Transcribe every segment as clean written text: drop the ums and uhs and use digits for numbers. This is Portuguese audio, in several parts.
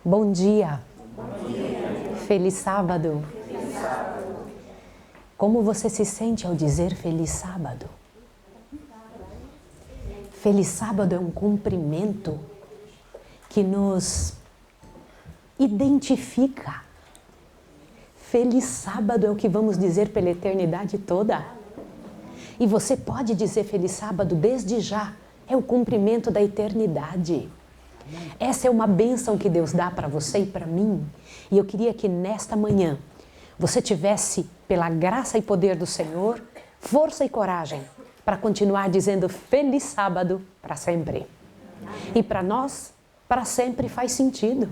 Bom dia. Feliz sábado. Como você se sente ao dizer feliz sábado? Feliz sábado é um cumprimento que nos identifica. Feliz sábado é o que vamos dizer pela eternidade toda. E você pode dizer feliz sábado desde já. É o cumprimento da eternidade. Essa é uma bênção que Deus dá para você e para mim. E eu queria que nesta manhã você tivesse, pela graça e poder do Senhor, força e coragem para continuar dizendo feliz sábado para sempre. E para nós, para sempre faz sentido.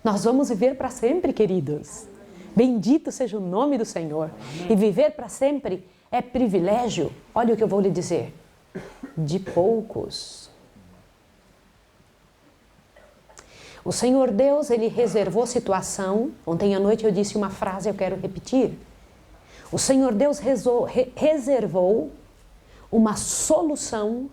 Nós vamos viver para sempre, queridos. Bendito seja o nome do Senhor. E viver para sempre é privilégio. Olha o que eu vou lhe dizer. De poucos. O Senhor Deus, Ele reservou situação. Ontem à noite eu disse uma frase, eu quero repetir. O Senhor Deus reservou uma solução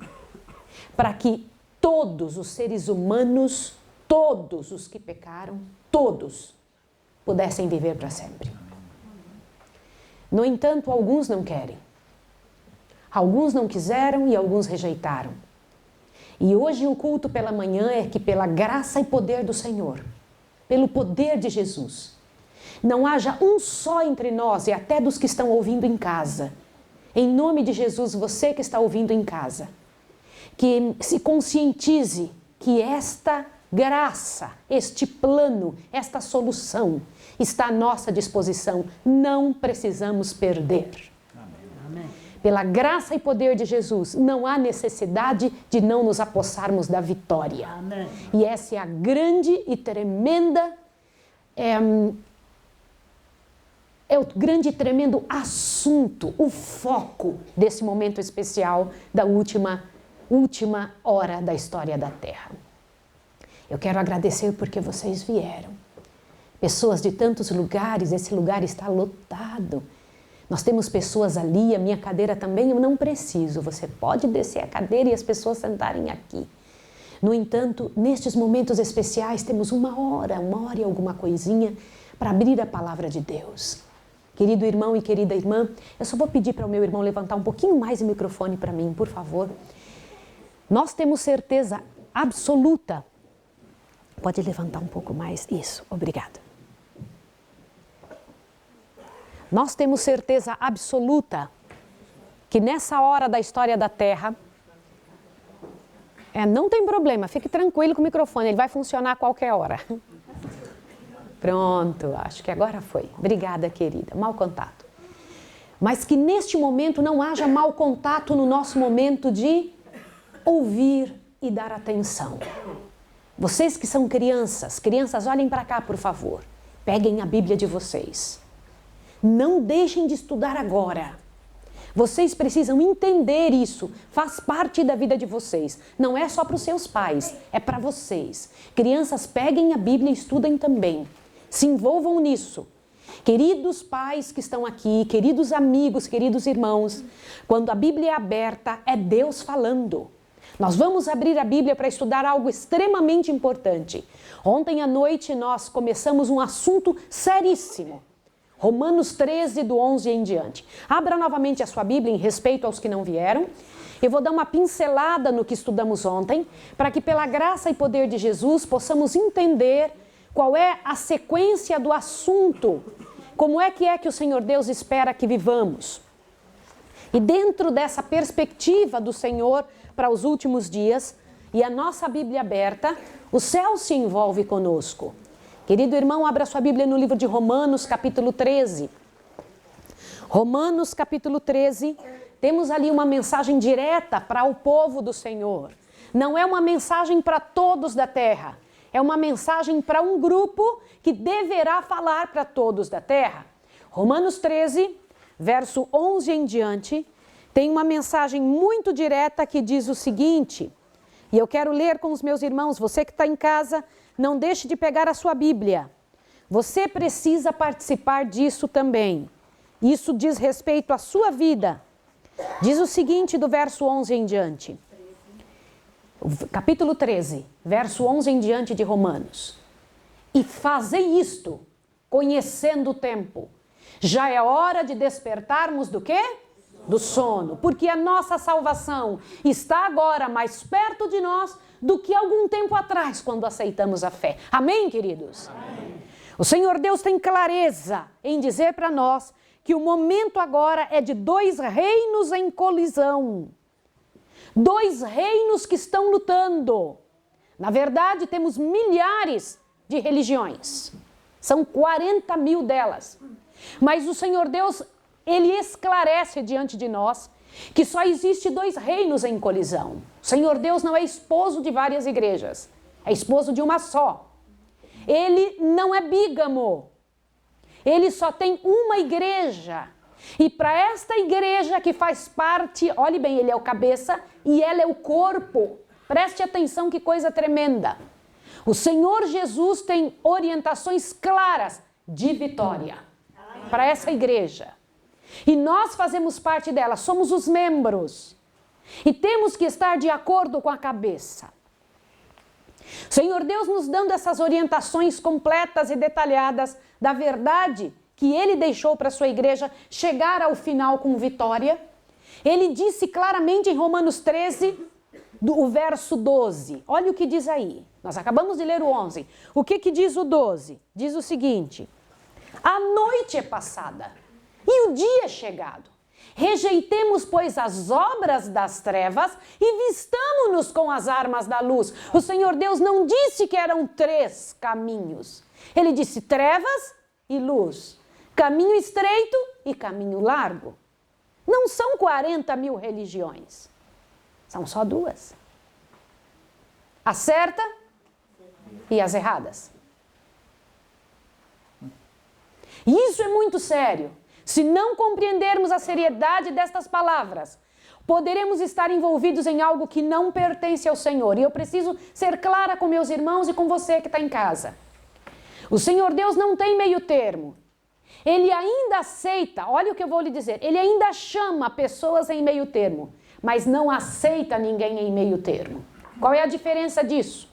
para que todos os seres humanos, todos os que pecaram, todos pudessem viver para sempre. No entanto, alguns não querem. Alguns não quiseram e alguns rejeitaram. E hoje o culto pela manhã é que pela graça e poder do Senhor, pelo poder de Jesus, não haja um só entre nós e até dos que estão ouvindo em casa. Em nome de Jesus, você que está ouvindo em casa, que se conscientize que esta graça, este plano, esta solução está à nossa disposição. Não precisamos perder. Amém. Pela graça e poder de Jesus, não há necessidade de não nos apossarmos da vitória. Amém. E essa é a grande e tremenda, é o grande e tremendo assunto, o foco desse momento especial da última hora da história da Terra. Eu quero agradecer porque vocês vieram. Pessoas de tantos lugares, esse lugar está lotado. Nós temos pessoas ali, a minha cadeira também, eu não preciso. Você pode descer a cadeira e as pessoas sentarem aqui. No entanto, nestes momentos especiais, temos uma hora e alguma coisinha para abrir a palavra de Deus. Querido irmão e querida irmã, eu só vou pedir para o meu irmão levantar um pouquinho mais o microfone para mim, por favor. Nós temos certeza absoluta. Pode levantar um pouco mais? Isso, obrigada. Nós temos certeza absoluta que nessa hora da história da Terra, não tem problema, fique tranquilo com o microfone, ele vai funcionar a qualquer hora. Pronto, acho que agora foi. Obrigada, querida. Mau contato. Mas que neste momento não haja mau contato no nosso momento de ouvir e dar atenção. Vocês que são crianças, olhem para cá, por favor. Peguem a Bíblia de vocês. Não deixem de estudar agora. Vocês precisam entender isso. Faz parte da vida de vocês. Não é só para os seus pais, é para vocês. Crianças, peguem a Bíblia e estudem também. Se envolvam nisso. Queridos pais que estão aqui, queridos amigos, queridos irmãos, quando a Bíblia é aberta, é Deus falando. Nós vamos abrir a Bíblia para estudar algo extremamente importante. Ontem à noite nós começamos um assunto seríssimo. Romanos 13, do 11 em diante. Abra novamente a sua Bíblia em respeito aos que não vieram. Eu vou dar uma pincelada no que estudamos ontem, para que pela graça e poder de Jesus possamos entender qual é a sequência do assunto. Como é que o Senhor Deus espera que vivamos. E dentro dessa perspectiva do Senhor para os últimos dias, e a nossa Bíblia aberta, o céu se envolve conosco. Querido irmão, abra sua Bíblia no livro de Romanos, capítulo 13. Romanos, capítulo 13, temos ali uma mensagem direta para o povo do Senhor. Não é uma mensagem para todos da terra, é uma mensagem para um grupo que deverá falar para todos da terra. Romanos 13, verso 11 em diante, tem uma mensagem muito direta que diz o seguinte, e eu quero ler com os meus irmãos, você que está em casa, não deixe de pegar a sua Bíblia. Você precisa participar disso também. Isso diz respeito à sua vida. Diz o seguinte do verso 11 em diante. Capítulo 13, verso 11 em diante de Romanos. E fazei isto, conhecendo o tempo. Já é hora de despertarmos do quê? Do sono. Porque a nossa salvação está agora mais perto de nós do que algum tempo atrás, quando aceitamos a fé. Amém, queridos? Amém. O Senhor Deus tem clareza em dizer para nós que o momento agora é de 2 reinos em colisão. 2 reinos que estão lutando. Na verdade, temos milhares de religiões. São 40 mil delas. Mas o Senhor Deus, Ele esclarece diante de nós que só existe 2 reinos em colisão. O Senhor Deus não é esposo de várias igrejas. É esposo de uma só. Ele não é bígamo. Ele só tem uma igreja. E para esta igreja que faz parte, olhe bem, ele é o cabeça e ela é o corpo. Preste atenção, que coisa tremenda. O Senhor Jesus tem orientações claras de vitória para essa igreja. E nós fazemos parte dela, somos os membros. E temos que estar de acordo com a cabeça. Senhor Deus nos dando essas orientações completas e detalhadas da verdade que Ele deixou para a sua igreja chegar ao final com vitória. Ele disse claramente em Romanos 13, o verso 12. Olha o que diz aí. Nós acabamos de ler o 11. O que diz o 12? Diz o seguinte: a noite é passada e o dia é chegado. Rejeitemos, pois, as obras das trevas e vistamo-nos com as armas da luz. O Senhor Deus não disse que eram 3 caminhos. Ele disse trevas e luz. Caminho estreito e caminho largo. Não são 40 mil religiões. São só 2. A certa e as erradas. E isso é muito sério. Se não compreendermos a seriedade destas palavras, poderemos estar envolvidos em algo que não pertence ao Senhor. E eu preciso ser clara com meus irmãos e com você que está em casa. O Senhor Deus não tem meio termo. Ele ainda aceita, olha o que eu vou lhe dizer, Ele ainda chama pessoas em meio termo, mas não aceita ninguém em meio termo. Qual é a diferença disso?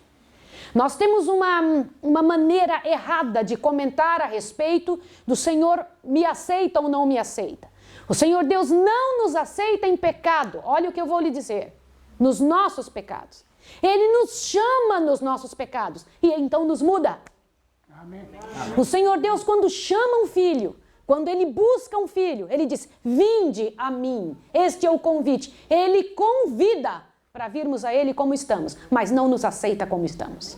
Nós temos uma maneira errada de comentar a respeito do Senhor me aceita ou não me aceita. O Senhor Deus não nos aceita em pecado. Olha o que eu vou lhe dizer. Nos nossos pecados. Ele nos chama nos nossos pecados e então nos muda. Amém. O Senhor Deus, quando chama um filho, quando Ele busca um filho, Ele diz, vinde a mim. Este é o convite. Ele convida para virmos a Ele como estamos, mas não nos aceita como estamos.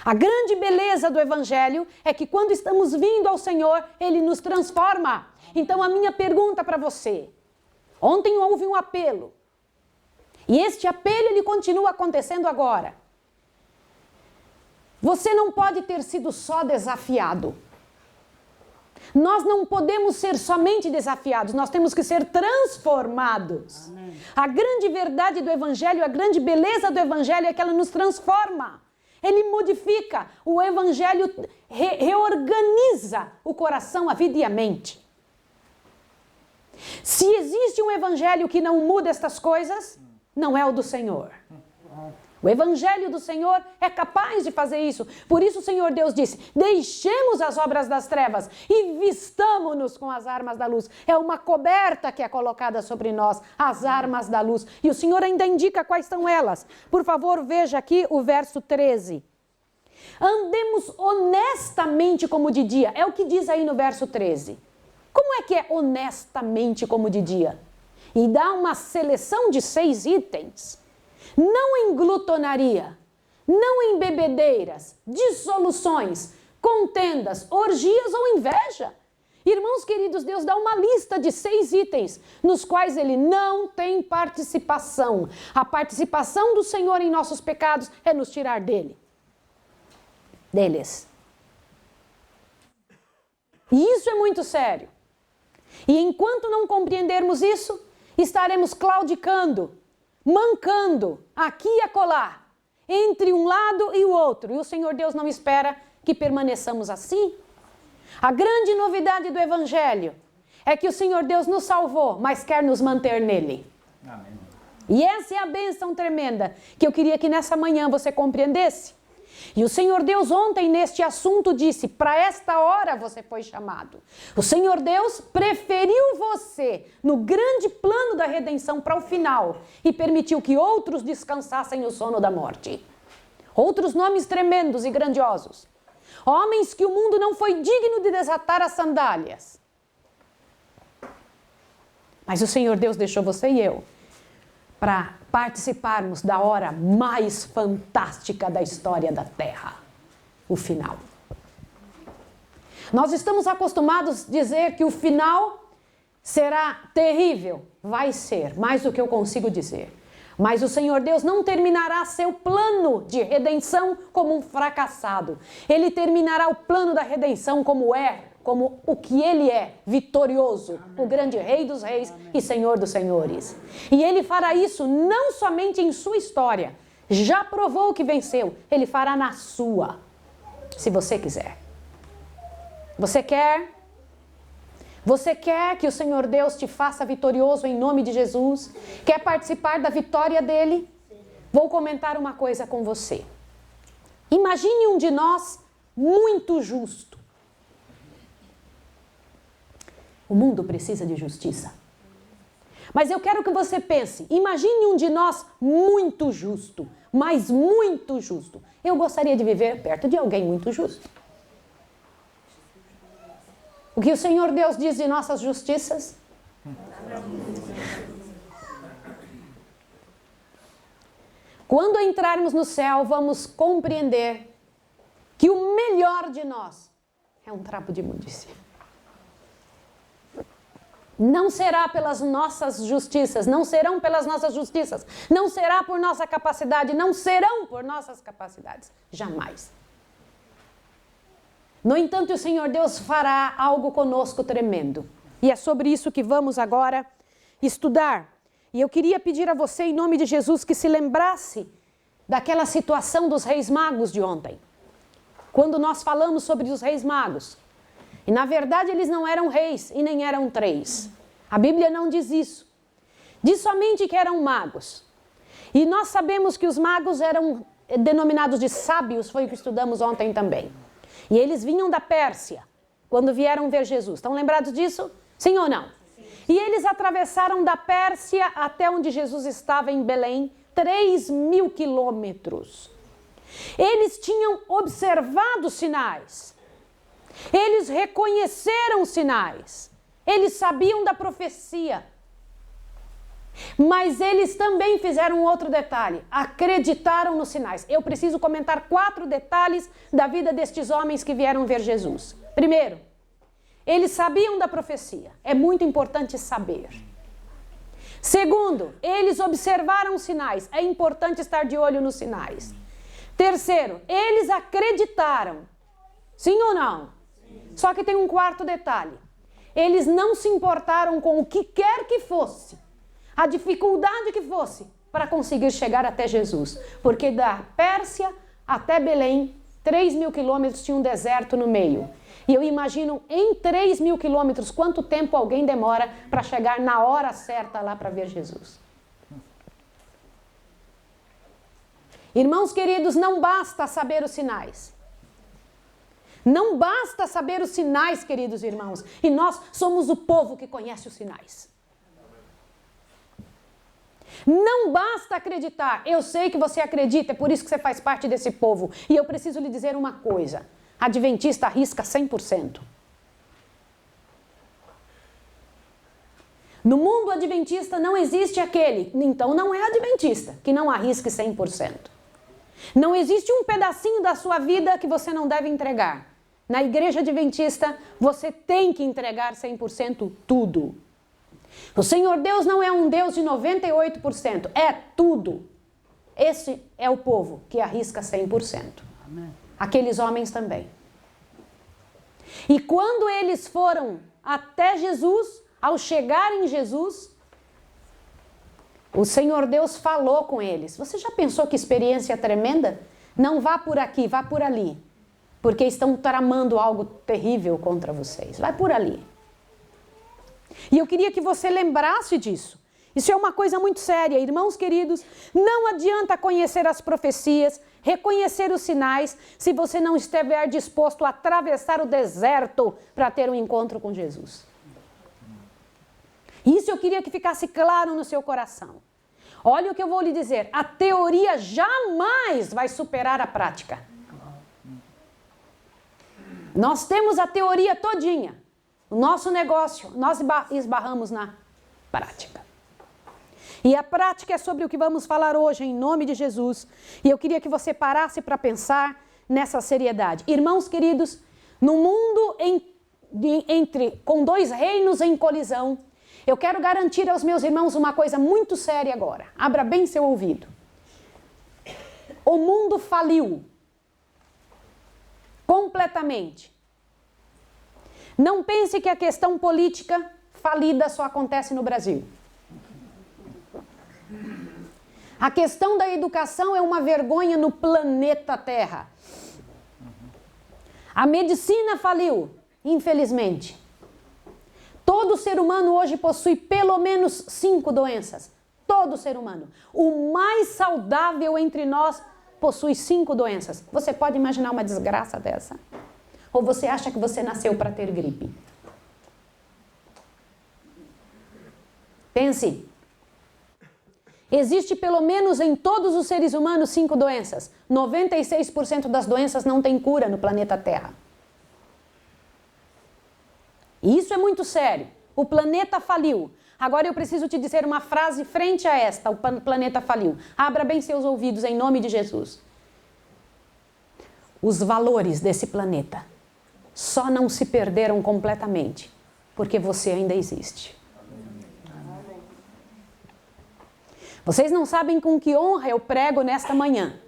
A grande beleza do Evangelho é que quando estamos vindo ao Senhor, Ele nos transforma. Então a minha pergunta para você, ontem houve um apelo, e este apelo ele continua acontecendo agora. Você não pode ter sido só desafiado. Nós não podemos ser somente desafiados, nós temos que ser transformados. Amém. A grande verdade do Evangelho, a grande beleza do Evangelho é que ela nos transforma. Ele modifica, o Evangelho reorganiza o coração, a vida e a mente. Se existe um Evangelho que não muda estas coisas, não é o do Senhor. O Evangelho do Senhor é capaz de fazer isso. Por isso o Senhor Deus disse, deixemos as obras das trevas e vistamo-nos com as armas da luz. É uma coberta que é colocada sobre nós, as armas da luz. E o Senhor ainda indica quais são elas. Por favor, veja aqui o verso 13. Andemos honestamente como de dia. É o que diz aí no verso 13. Como é que é honestamente como de dia? E dá uma seleção de 6 itens. Não em glutonaria, não em bebedeiras, dissoluções, contendas, orgias ou inveja. Irmãos queridos, Deus dá uma lista de 6 itens nos quais Ele não tem participação. A participação do Senhor em nossos pecados é nos tirar deles. E isso é muito sério. E enquanto não compreendermos isso, estaremos claudicando, mancando aqui e acolá, entre um lado e o outro. E o Senhor Deus não espera que permaneçamos assim. A grande novidade do Evangelho é que o Senhor Deus nos salvou, mas quer nos manter nele. Amém. E essa é a bênção tremenda que eu queria que nessa manhã você compreendesse. E o Senhor Deus ontem neste assunto disse, para esta hora você foi chamado. O Senhor Deus preferiu você no grande plano da redenção para o final e permitiu que outros descansassem no sono da morte. Outros nomes tremendos e grandiosos. Homens que o mundo não foi digno de desatar as sandálias. Mas o Senhor Deus deixou você e eu para participarmos da hora mais fantástica da história da Terra, o final. Nós estamos acostumados a dizer que o final será terrível. Vai ser, mais do que eu consigo dizer. Mas o Senhor Deus não terminará seu plano de redenção como um fracassado. Ele terminará o plano da redenção como o que Ele é, vitorioso, o grande Rei dos Reis e Senhor dos Senhores. E Ele fará isso não somente em sua história, já provou que venceu, Ele fará na sua, se você quiser. Você quer? Você quer que o Senhor Deus te faça vitorioso em nome de Jesus? Quer participar da vitória dEle? Vou comentar uma coisa com você. Imagine um de nós muito justo. O mundo precisa de justiça. Mas eu quero que você pense, imagine um de nós muito justo, mas muito justo. Eu gostaria de viver perto de alguém muito justo. O que o Senhor Deus diz de nossas justiças? Quando entrarmos no céu, vamos compreender que o melhor de nós é um trapo de imundícia. Não será pelas nossas justiças, não serão pelas nossas justiças, não será por nossa capacidade, não serão por nossas capacidades, jamais. No entanto, o Senhor Deus fará algo conosco tremendo. E é sobre isso que vamos agora estudar. E eu queria pedir a você, em nome de Jesus, que se lembrasse daquela situação dos reis magos de ontem. Quando nós falamos sobre os reis magos. E na verdade eles não eram reis e nem eram 3. A Bíblia não diz isso. Diz somente que eram magos. E nós sabemos que os magos eram denominados de sábios, foi o que estudamos ontem também. E eles vinham da Pérsia, quando vieram ver Jesus. Estão lembrados disso? Sim ou não? Sim. E eles atravessaram da Pérsia até onde Jesus estava em Belém, 3.000 quilômetros. Eles tinham observado sinais. Eles reconheceram sinais. Eles sabiam da profecia. Mas eles também fizeram um outro detalhe. Acreditaram nos sinais. Eu preciso comentar 4 detalhes da vida destes homens que vieram ver Jesus. Primeiro, eles sabiam da profecia. É muito importante saber. Segundo, eles observaram sinais. É importante estar de olho nos sinais. Terceiro, eles acreditaram. Sim ou não? Sim. Só que tem um quarto detalhe. Eles não se importaram com o que quer que fosse. A dificuldade que fosse para conseguir chegar até Jesus. Porque da Pérsia até Belém, 3.000 quilômetros, tinha um deserto no meio. E eu imagino em 3.000 quilômetros quanto tempo alguém demora para chegar na hora certa lá para ver Jesus. Irmãos queridos, não basta saber os sinais. Não basta saber os sinais, queridos irmãos. E nós somos o povo que conhece os sinais. Não basta acreditar. Eu sei que você acredita, é por isso que você faz parte desse povo. E eu preciso lhe dizer uma coisa. Adventista arrisca 100%. No mundo adventista não existe aquele, então não é adventista, que não arrisque 100%. Não existe um pedacinho da sua vida que você não deve entregar. Na igreja adventista, você tem que entregar 100% tudo. O Senhor Deus não é um Deus de 98%, é tudo. Esse é o povo que arrisca 100%. Amém. Aqueles homens também. E quando eles foram até Jesus, ao chegar em Jesus, o Senhor Deus falou com eles. Você já pensou que experiência tremenda? Não vá por aqui, vá por ali. Porque estão tramando algo terrível contra vocês. Vai por ali. E eu queria que você lembrasse disso. Isso é uma coisa muito séria. Irmãos queridos, não adianta conhecer as profecias, reconhecer os sinais se você não estiver disposto a atravessar o deserto para ter um encontro com Jesus. Isso eu queria que ficasse claro no seu coração. Olha o que eu vou lhe dizer, a teoria jamais vai superar a prática. Nós temos a teoria todinha. O nosso negócio, nós esbarramos na prática. E a prática é sobre o que vamos falar hoje, em nome de Jesus. E eu queria que você parasse para pensar nessa seriedade. Irmãos queridos, no mundo com dois reinos em colisão, eu quero garantir aos meus irmãos uma coisa muito séria agora. Abra bem seu ouvido. O mundo faliu. Completamente. Não pense que a questão política falida só acontece no Brasil. A questão da educação é uma vergonha no planeta Terra. A medicina faliu, infelizmente. Todo ser humano hoje possui pelo menos 5 doenças. Todo ser humano. O mais saudável entre nós possui 5 doenças. Você pode imaginar uma desgraça dessa? Ou você acha que você nasceu para ter gripe? Pense. Existe pelo menos em todos os seres humanos 5 doenças. 96% das doenças não têm cura no planeta Terra. E isso é muito sério. O planeta faliu. Agora eu preciso te dizer uma frase frente a esta. O planeta faliu. Abra bem seus ouvidos em nome de Jesus. Os valores desse planeta só não se perderam completamente porque você ainda existe. Vocês não sabem com que honra eu prego nesta manhã,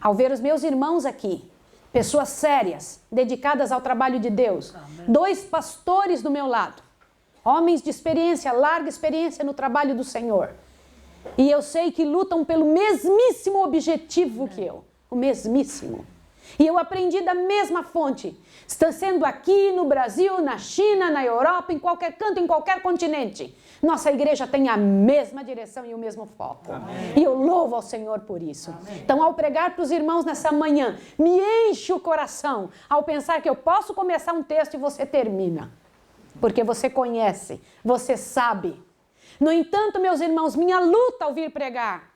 ao ver os meus irmãos aqui, pessoas sérias, dedicadas ao trabalho de Deus, 2 pastores do meu lado, homens de experiência, larga experiência no trabalho do Senhor, e eu sei que lutam pelo mesmíssimo objetivo que eu, o mesmíssimo. E eu aprendi da mesma fonte, está sendo aqui no Brasil, na China, na Europa, em qualquer canto, em qualquer continente. Nossa igreja tem a mesma direção e o mesmo foco. Amém. E eu louvo ao Senhor por isso. Amém. Então, ao pregar para os irmãos nessa manhã, me enche o coração ao pensar que eu posso começar um texto e você termina. Porque você conhece, você sabe. No entanto, meus irmãos, minha luta ao vir pregar,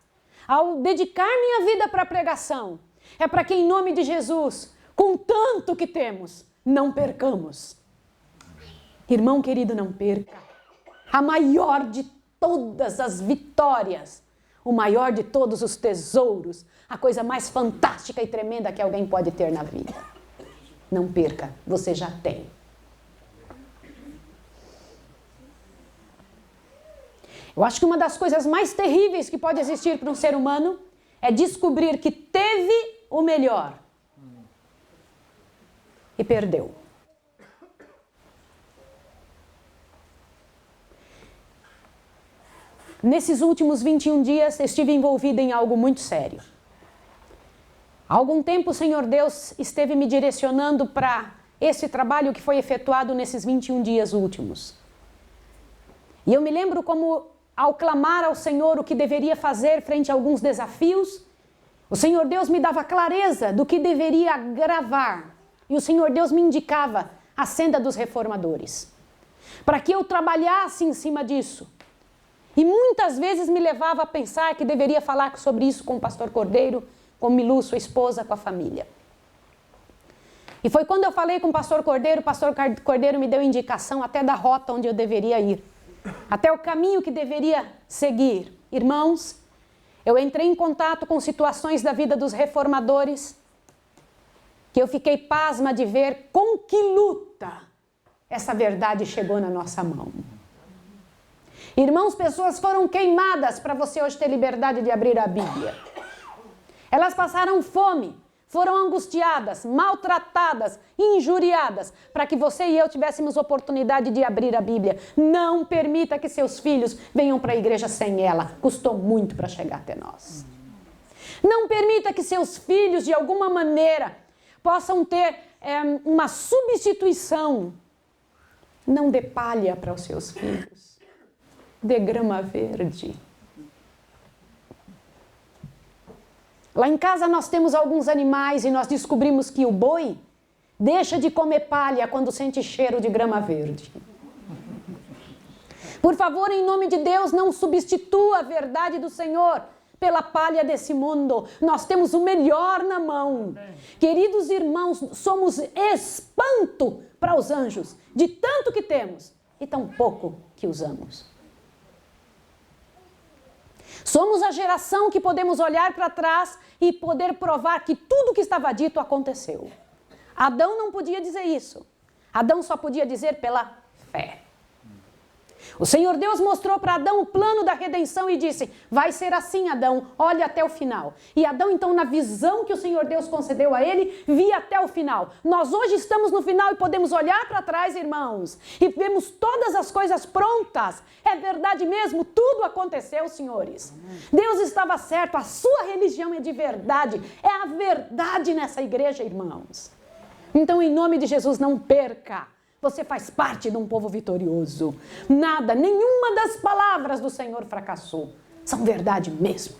ao dedicar minha vida para a pregação, é para que em nome de Jesus, com tanto que temos, não percamos. Irmão querido, não perca. A maior de todas as vitórias, o maior de todos os tesouros, a coisa mais fantástica e tremenda que alguém pode ter na vida. Não perca, você já tem. Eu acho que uma das coisas mais terríveis que pode existir para um ser humano é descobrir que teve o melhor e perdeu. Nesses últimos 21 dias, estive envolvida em algo muito sério. Há algum tempo, o Senhor Deus esteve me direcionando para esse trabalho que foi efetuado nesses 21 dias últimos. E eu me lembro como, ao clamar ao Senhor o que deveria fazer frente a alguns desafios, o Senhor Deus me dava clareza do que deveria gravar. E o Senhor Deus me indicava a senda dos reformadores, para que eu trabalhasse em cima disso. E muitas vezes me levava a pensar que deveria falar sobre isso com o pastor Cordeiro, com Milu, sua esposa, com a família. E foi quando eu falei com o pastor Cordeiro me deu indicação até da rota onde eu deveria ir, até o caminho que deveria seguir. Irmãos, eu entrei em contato com situações da vida dos reformadores, que eu fiquei pasma de ver com que luta essa verdade chegou na nossa mão. Irmãos, pessoas foram queimadas para você hoje ter liberdade de abrir a Bíblia. Elas passaram fome, foram angustiadas, maltratadas, injuriadas, para que você e eu tivéssemos oportunidade de abrir a Bíblia. Não permita que seus filhos venham para a igreja sem ela. Custou muito para chegar até nós. Não permita que seus filhos, de alguma maneira, possam ter uma substituição. Não dê palha para os seus filhos. Dê grama verde. Lá em casa nós temos alguns animais e nós descobrimos que o boi deixa de comer palha quando sente cheiro de grama verde. Por favor, em nome de Deus, não substitua a verdade do Senhor pela palha desse mundo. Nós temos o melhor na mão. Queridos irmãos, somos espanto para os anjos de tanto que temos e tão pouco que usamos. Somos a geração que podemos olhar para trás e poder provar que tudo que estava dito aconteceu. Adão não podia dizer isso. Adão só podia dizer pela fé. O Senhor Deus mostrou para Adão o plano da redenção e disse: vai ser assim, Adão, olha até o final. E Adão, então, na visão que o Senhor Deus concedeu a ele, via até o final. Nós hoje estamos no final e podemos olhar para trás, irmãos, e vemos todas as coisas prontas. É verdade mesmo, tudo aconteceu, senhores. Deus estava certo, a sua religião é de verdade. É a verdade nessa igreja, irmãos. Então, em nome de Jesus, não perca. Você faz parte de um povo vitorioso. Nada, nenhuma das palavras do Senhor fracassou. São verdade mesmo.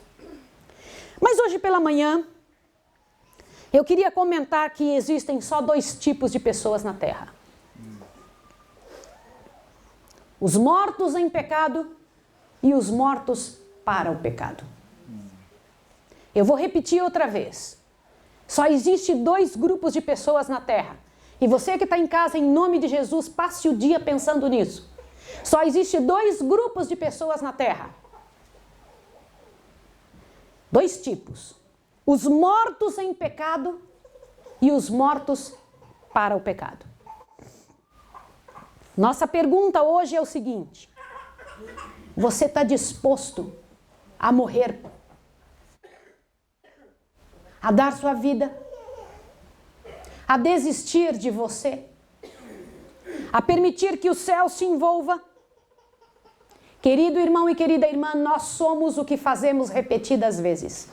Mas hoje pela manhã, eu queria comentar que existem só 2 tipos de pessoas na terra. Os mortos em pecado e os mortos para o pecado. Eu vou repetir outra vez. Só existe 2 grupos de pessoas na terra. E você que está em casa, em nome de Jesus, passe o dia pensando nisso. Só existe 2 grupos de pessoas na terra. 2 tipos. Os mortos em pecado e os mortos para o pecado. Nossa pergunta hoje é o seguinte: você está disposto a morrer? A dar sua vida? A desistir de você? A permitir que o céu se envolva? Querido irmão e querida irmã, nós somos o que fazemos repetidas vezes.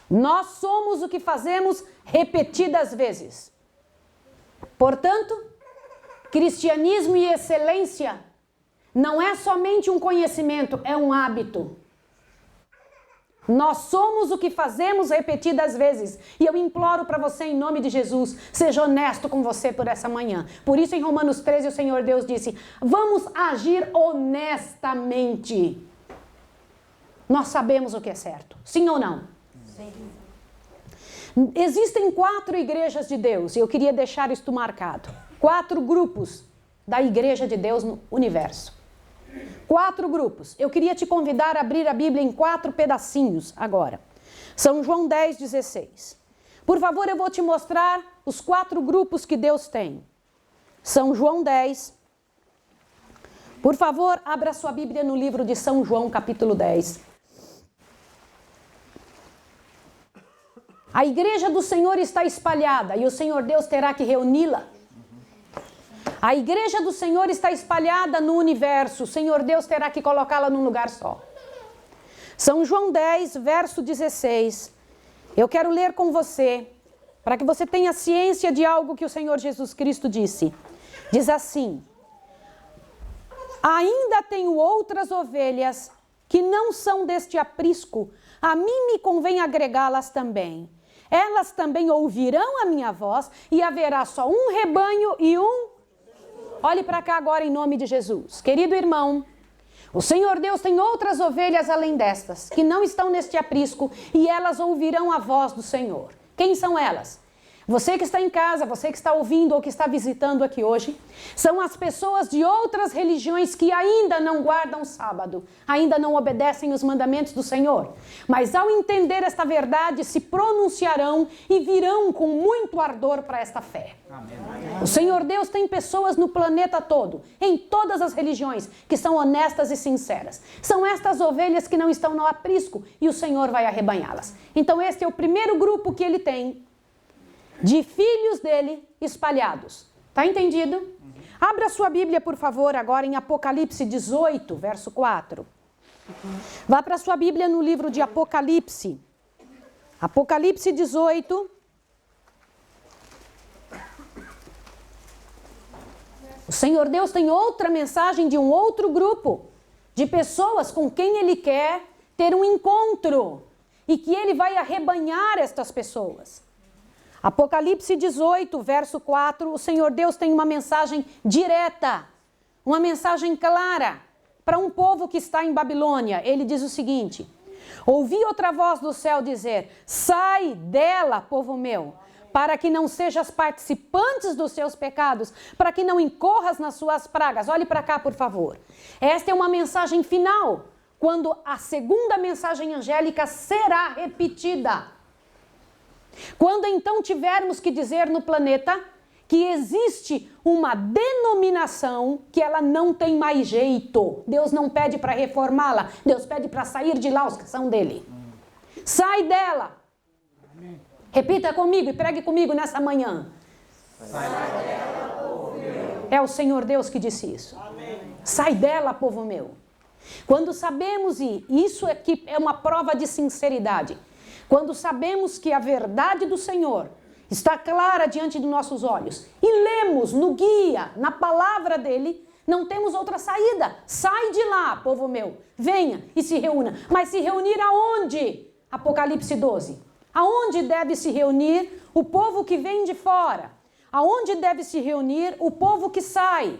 Nós somos o que fazemos repetidas vezes. Portanto, cristianismo e excelência não é somente um conhecimento, é um hábito. Nós somos o que fazemos repetidas vezes. E eu imploro para você, em nome de Jesus, seja honesto com você por essa manhã. Por isso, em Romanos 13, o Senhor Deus disse: vamos agir honestamente. Nós sabemos o que é certo. Sim ou não? Sim. Existem 4 igrejas de Deus. E eu queria deixar isto marcado. 4 grupos da igreja de Deus no universo. 4 grupos. Eu queria te convidar a abrir a Bíblia em 4 pedacinhos agora. São João 10, 16. Por favor, eu vou te mostrar os 4 grupos que Deus tem. São João 10. Por favor, abra sua Bíblia no livro de São João, capítulo 10. A igreja do Senhor está espalhada e o Senhor Deus terá que reuni-la. A igreja do Senhor está espalhada no universo. O Senhor Deus terá que colocá-la num lugar só. São João 10, verso 16. Eu quero ler com você, para que você tenha ciência de algo que o Senhor Jesus Cristo disse. Diz assim: ainda tenho outras ovelhas que não são deste aprisco. A mim me convém agregá-las também. Elas também ouvirão a minha voz e haverá só um rebanho e um... Olhe para cá agora em nome de Jesus. Querido irmão, o Senhor Deus tem outras ovelhas além destas, que não estão neste aprisco, e elas ouvirão a voz do Senhor. Quem são elas? Você que está em casa, você que está ouvindo ou que está visitando aqui hoje, são as pessoas de outras religiões que ainda não guardam o sábado, ainda não obedecem os mandamentos do Senhor. Mas ao entender esta verdade, se pronunciarão e virão com muito ardor para esta fé. Amém. O Senhor Deus tem pessoas no planeta todo, em todas as religiões, que são honestas e sinceras. São estas ovelhas que não estão no aprisco e o Senhor vai arrebanhá-las. Então este é o primeiro grupo que ele tem, de filhos dele espalhados. Está entendido? Abra sua Bíblia, por favor, agora em Apocalipse 18, verso 4. Vá para sua Bíblia no livro de Apocalipse. Apocalipse 18. O Senhor Deus tem outra mensagem de um outro grupo de pessoas com quem Ele quer ter um encontro e que ele vai arrebanhar estas pessoas. Apocalipse 18, verso 4, o Senhor Deus tem uma mensagem direta, uma mensagem clara para um povo que está em Babilônia. Ele diz o seguinte: ouvi outra voz do céu dizer: sai dela, povo meu, para que não sejas participantes dos seus pecados, para que não incorras nas suas pragas. Olhe para cá, por favor. Esta é uma mensagem final, quando a segunda mensagem angélica será repetida. Quando então tivermos que dizer no planeta que existe uma denominação que ela não tem mais jeito. Deus não pede para reformá-la, Deus pede para sair de lá os que são dele. Sai dela. Amém. Repita comigo e pregue comigo nessa manhã. Sai dela, povo meu. É o Senhor Deus que disse isso. Amém. Sai dela, povo meu. Quando sabemos, e isso aqui é uma prova de sinceridade, quando sabemos que a verdade do Senhor está clara diante dos nossos olhos e lemos no guia, na palavra dele, não temos outra saída. Sai de lá, povo meu, venha e se reúna. Mas se reunir aonde? Apocalipse 12. Aonde deve se reunir o povo que vem de fora? Aonde deve se reunir o povo que sai?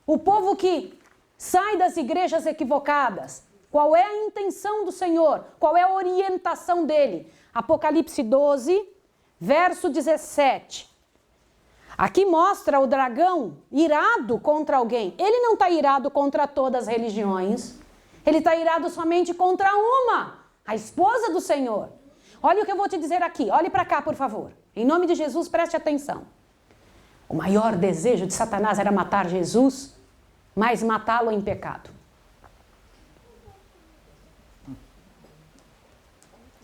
O povo que sai das igrejas equivocadas. Qual é a intenção do Senhor? Qual é a orientação dele? Apocalipse 12, verso 17. Aqui mostra o dragão irado contra alguém. Ele não está irado contra todas as religiões. Ele está irado somente contra uma, a esposa do Senhor. Olha o que eu vou te dizer aqui. Olhe para cá, por favor. Em nome de Jesus, preste atenção. O maior desejo de Satanás era matar Jesus, mas matá-lo em pecado.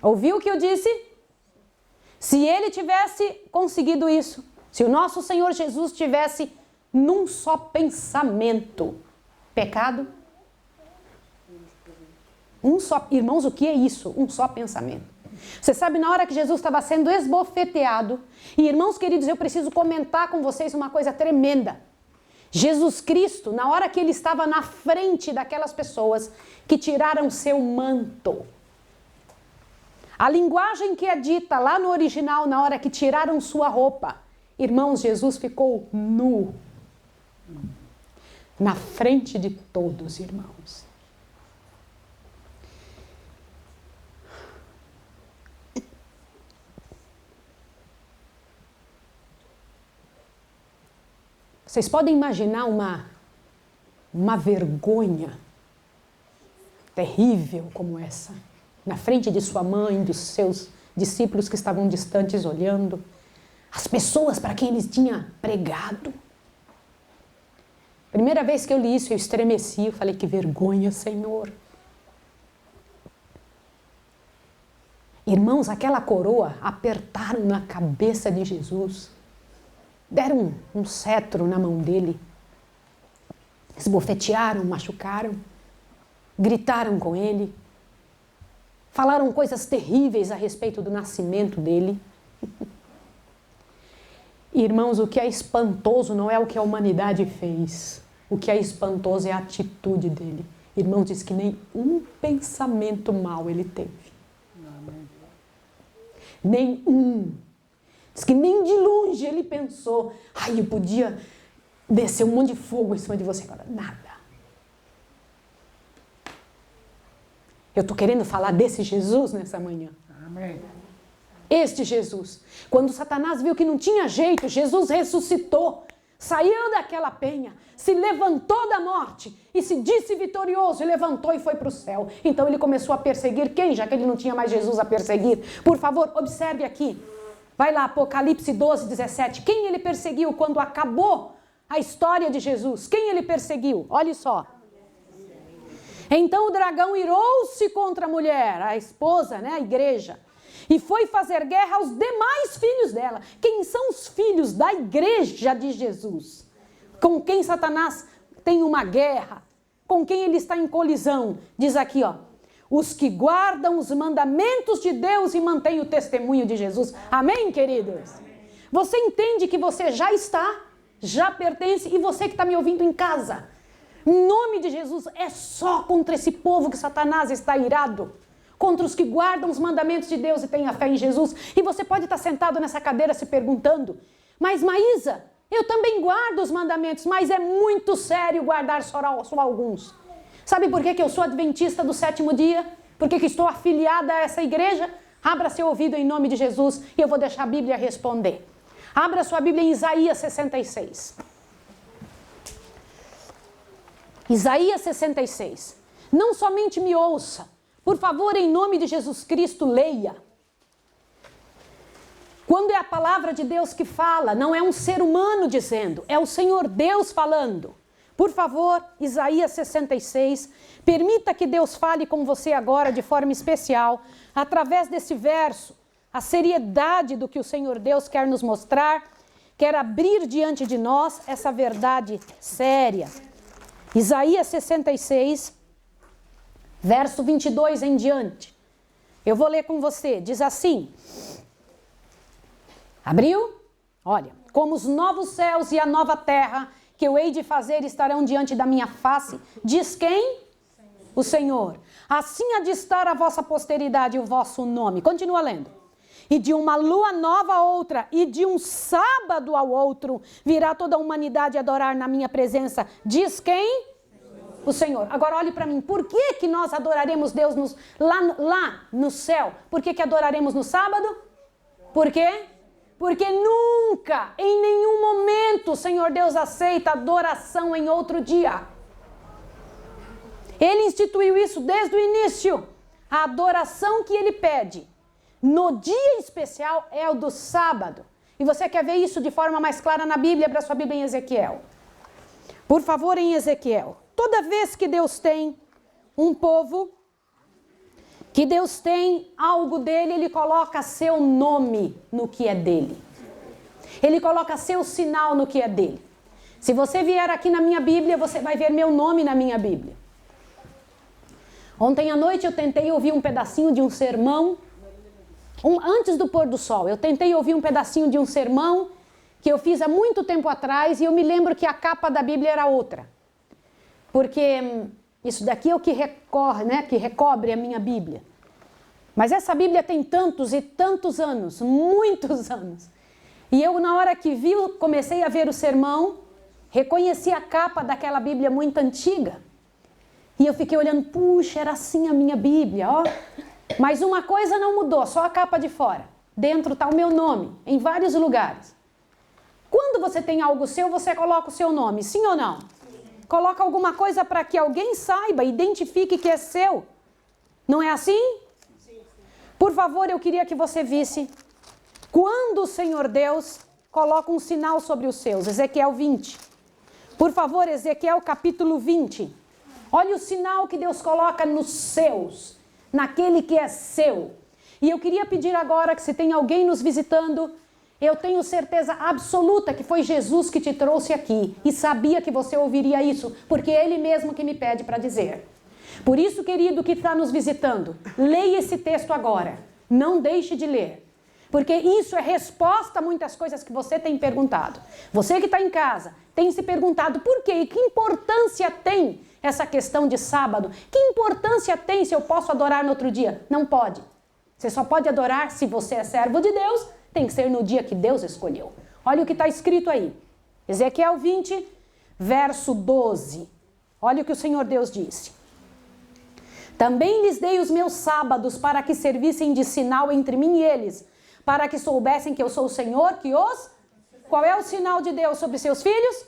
Ouviu o que eu disse? Se ele tivesse conseguido isso, se o nosso Senhor Jesus tivesse num só pensamento pecado, irmãos, o que é isso? Um só pensamento. Você sabe, na hora que Jesus estava sendo esbofeteado, e irmãos queridos, eu preciso comentar com vocês uma coisa tremenda. Jesus Cristo, na hora que ele estava na frente daquelas pessoas que tiraram seu manto, a linguagem que é dita lá no original, na hora que tiraram sua roupa, irmãos, Jesus ficou nu, na frente de todos, irmãos. Vocês podem imaginar uma vergonha terrível como essa, na frente de sua mãe, dos seus discípulos que estavam distantes olhando, as pessoas para quem ele tinha pregado. Primeira vez que eu li isso, eu estremeci, eu falei, que vergonha, Senhor. Irmãos, aquela coroa apertaram na cabeça de Jesus, deram um cetro na mão dele, esbofetearam, machucaram, gritaram com ele, falaram coisas terríveis a respeito do nascimento dele. Irmãos, o que é espantoso não é o que a humanidade fez. O que é espantoso é a atitude dele. Irmãos, diz que nem um pensamento mau ele teve. Nem um. Diz que nem de longe ele pensou, eu podia descer um monte de fogo em cima de você. Agora, nada. Eu estou querendo falar desse Jesus nessa manhã. Amém. Este Jesus. Quando Satanás viu que não tinha jeito, Jesus ressuscitou, saiu daquela penha, se levantou da morte e se disse vitorioso, e levantou e foi para o céu. Então ele começou a perseguir quem? Já que ele não tinha mais Jesus a perseguir. Por favor, observe aqui. Vai lá, Apocalipse 12, 17. Quem ele perseguiu quando acabou a história de Jesus? Quem ele perseguiu? Olha só. Então o dragão irou-se contra a mulher, a esposa, a igreja, e foi fazer guerra aos demais filhos dela. Quem são os filhos da igreja de Jesus? Com quem Satanás tem uma guerra, com quem ele está em colisão. Diz aqui, os que guardam os mandamentos de Deus e mantêm o testemunho de Jesus. Amém, queridos? Você entende que você já pertence, e você que está me ouvindo em casa, em nome de Jesus, é só contra esse povo que Satanás está irado. contra os que guardam os mandamentos de Deus e têm a fé em Jesus. E você pode estar sentado nessa cadeira se perguntando, mas Maísa, eu também guardo os mandamentos, mas é muito sério guardar só alguns. Sabe por que eu sou adventista do sétimo dia? Por que estou afiliada a essa igreja? Abra seu ouvido em nome de Jesus e eu vou deixar a Bíblia responder. Abra sua Bíblia em Isaías 66. Isaías 66. Não somente me ouça, por favor, em nome de Jesus Cristo, leia. Quando é a palavra de Deus que fala, não é um ser humano dizendo, é o Senhor Deus falando. Por favor, Isaías 66, permita que Deus fale com você agora de forma especial, através desse verso, a seriedade do que o Senhor Deus quer nos mostrar, quer abrir diante de nós essa verdade séria. Isaías 66, verso 22 em diante. Eu vou ler com você, diz assim, abriu? Olha, como os novos céus e a nova terra que eu hei de fazer estarão diante da minha face, diz quem? O Senhor. Assim há de estar a vossa posteridade e o vosso nome. Continua lendo. E de uma lua nova a outra, e de um sábado ao outro, virá toda a humanidade adorar na minha presença. Diz quem? O Senhor. Agora olhe para mim, por que nós adoraremos Deus lá no céu? Por que adoraremos no sábado? Por quê? Porque nunca, em nenhum momento, o Senhor Deus aceita adoração em outro dia. Ele instituiu isso desde o início. A adoração que ele pede no dia especial é o do sábado. E você quer ver isso de forma mais clara na Bíblia? Abra sua Bíblia em Ezequiel. Por favor, em Ezequiel. Toda vez que Deus tem um povo, que Deus tem algo dele, ele coloca seu nome no que é dele. Ele coloca seu sinal no que é dele. Se você vier aqui na minha Bíblia, você vai ver meu nome na minha Bíblia. Ontem à noite eu tentei ouvir um pedacinho de um sermão, antes do pôr do sol. Eu tentei ouvir um pedacinho de um sermão que eu fiz há muito tempo atrás e eu me lembro que a capa da Bíblia era outra. Porque isso daqui é o que recorre, né, que recobre a minha Bíblia. Mas essa Bíblia tem tantos e tantos anos, muitos anos. E eu, na hora que vi, comecei a ver o sermão, reconheci a capa daquela Bíblia muito antiga. E eu fiquei olhando, puxa, era assim a minha Bíblia, ó. Mas uma coisa não mudou, só a capa de fora. Dentro está o meu nome, em vários lugares. Quando você tem algo seu, você coloca o seu nome, sim ou não? Coloca alguma coisa para que alguém saiba, identifique que é seu. Não é assim? Por favor, eu queria que você visse. Quando o Senhor Deus coloca um sinal sobre os seus. Ezequiel 20. Por favor, Ezequiel capítulo 20. Olha o sinal que Deus coloca nos seus. Naquele que é seu. E eu queria pedir agora que se tem alguém nos visitando, eu tenho certeza absoluta que foi Jesus que te trouxe aqui e sabia que você ouviria isso, porque é Ele mesmo que me pede para dizer. Por isso, querido que está nos visitando, leia esse texto agora, não deixe de ler, porque isso é resposta a muitas coisas que você tem perguntado. Você que está em casa tem se perguntado por quê e que importância tem essa questão de sábado, que importância tem se eu posso adorar no outro dia? Não pode. Você só pode adorar se você é servo de Deus, tem que ser no dia que Deus escolheu. Olha o que está escrito aí. Ezequiel 20, verso 12. Olha o que o Senhor Deus disse. Também lhes dei os meus sábados para que servissem de sinal entre mim e eles, para que soubessem que eu sou o Senhor que os... Qual é o sinal de Deus sobre seus filhos?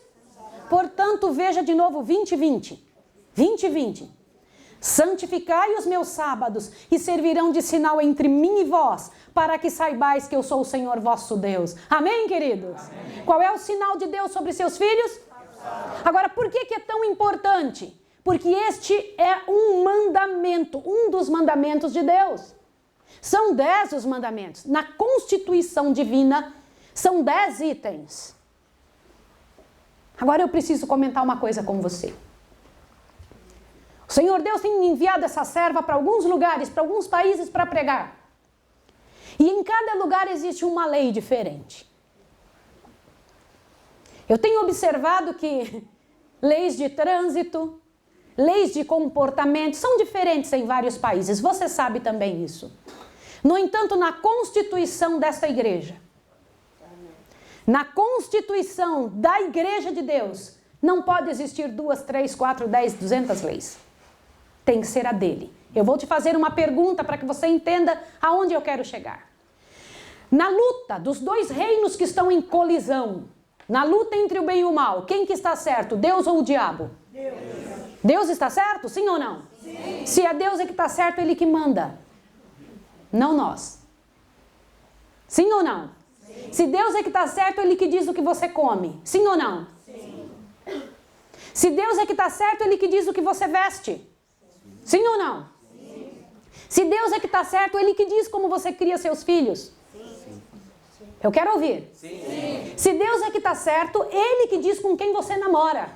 Portanto, veja de novo 20, 20. 20, 20. Santificai os meus sábados e servirão de sinal entre mim e vós, para que saibais que eu sou o Senhor vosso Deus. Amém, queridos? Amém. Qual é o sinal de Deus sobre seus filhos? Agora, por que é tão importante? Porque este é um mandamento, um dos mandamentos de Deus. São 10 os mandamentos. Na Constituição Divina, são 10 itens. Agora eu preciso comentar uma coisa com você. O Senhor Deus tem enviado essa serva para alguns lugares, para alguns países para pregar. E em cada lugar existe uma lei diferente. Eu tenho observado que leis de trânsito, leis de comportamento são diferentes em vários países. Você sabe também isso. No entanto, na constituição desta igreja, na constituição da igreja de Deus, não pode existir 2, 3, 4, 10, 200 leis. Tem que ser a dele. Eu vou te fazer uma pergunta para que você entenda aonde eu quero chegar. Na luta dos dois reinos que estão em colisão, na luta entre o bem e o mal, quem que está certo, Deus ou o diabo? Deus. Deus está certo, sim ou não? Sim. Se é Deus é que está certo, Ele que manda, não nós. Sim ou não? Sim. Se Deus é que está certo, Ele que diz o que você come, sim ou não? Sim. Se Deus é que está certo, Ele que diz o que você veste, sim ou não? Sim. Se Deus é que está certo, Ele que diz como você cria seus filhos. Eu quero ouvir. Sim. Se Deus é que está certo, Ele que diz com quem você namora.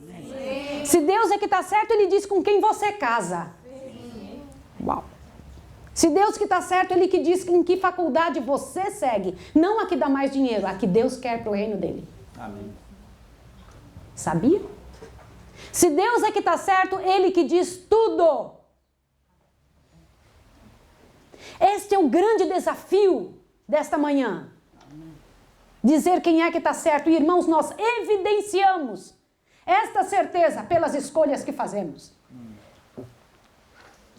Sim. Se Deus é que está certo, Ele diz com quem você casa. Sim. Uau. Se Deus que está certo, Ele que diz em que faculdade você segue. Não a que dá mais dinheiro, a que Deus quer para o reino dele. Amém. Sabia? Se Deus é que está certo, Ele que diz tudo. Este é o grande desafio desta manhã. Dizer quem é que está certo. E, irmãos, nós evidenciamos esta certeza pelas escolhas que fazemos.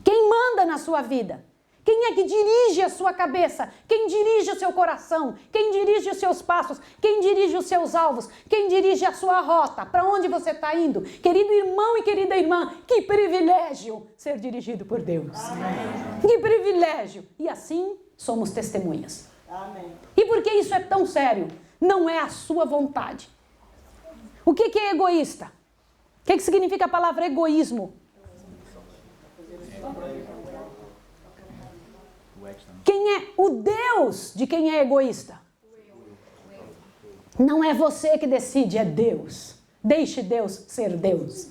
Quem manda na sua vida? Quem é que dirige a sua cabeça? Quem dirige o seu coração? Quem dirige os seus passos? Quem dirige os seus alvos? Quem dirige a sua rota? Para onde você está indo? Querido irmão e querida irmã, que privilégio ser dirigido por Deus. Amém. Que privilégio. E assim somos testemunhas. Amém. E por que isso é tão sério? Não é a sua vontade. O que é egoísta? O que significa a palavra egoísmo? Quem é o Deus de quem é egoísta? Não é você que decide, é Deus. Deixe Deus ser Deus.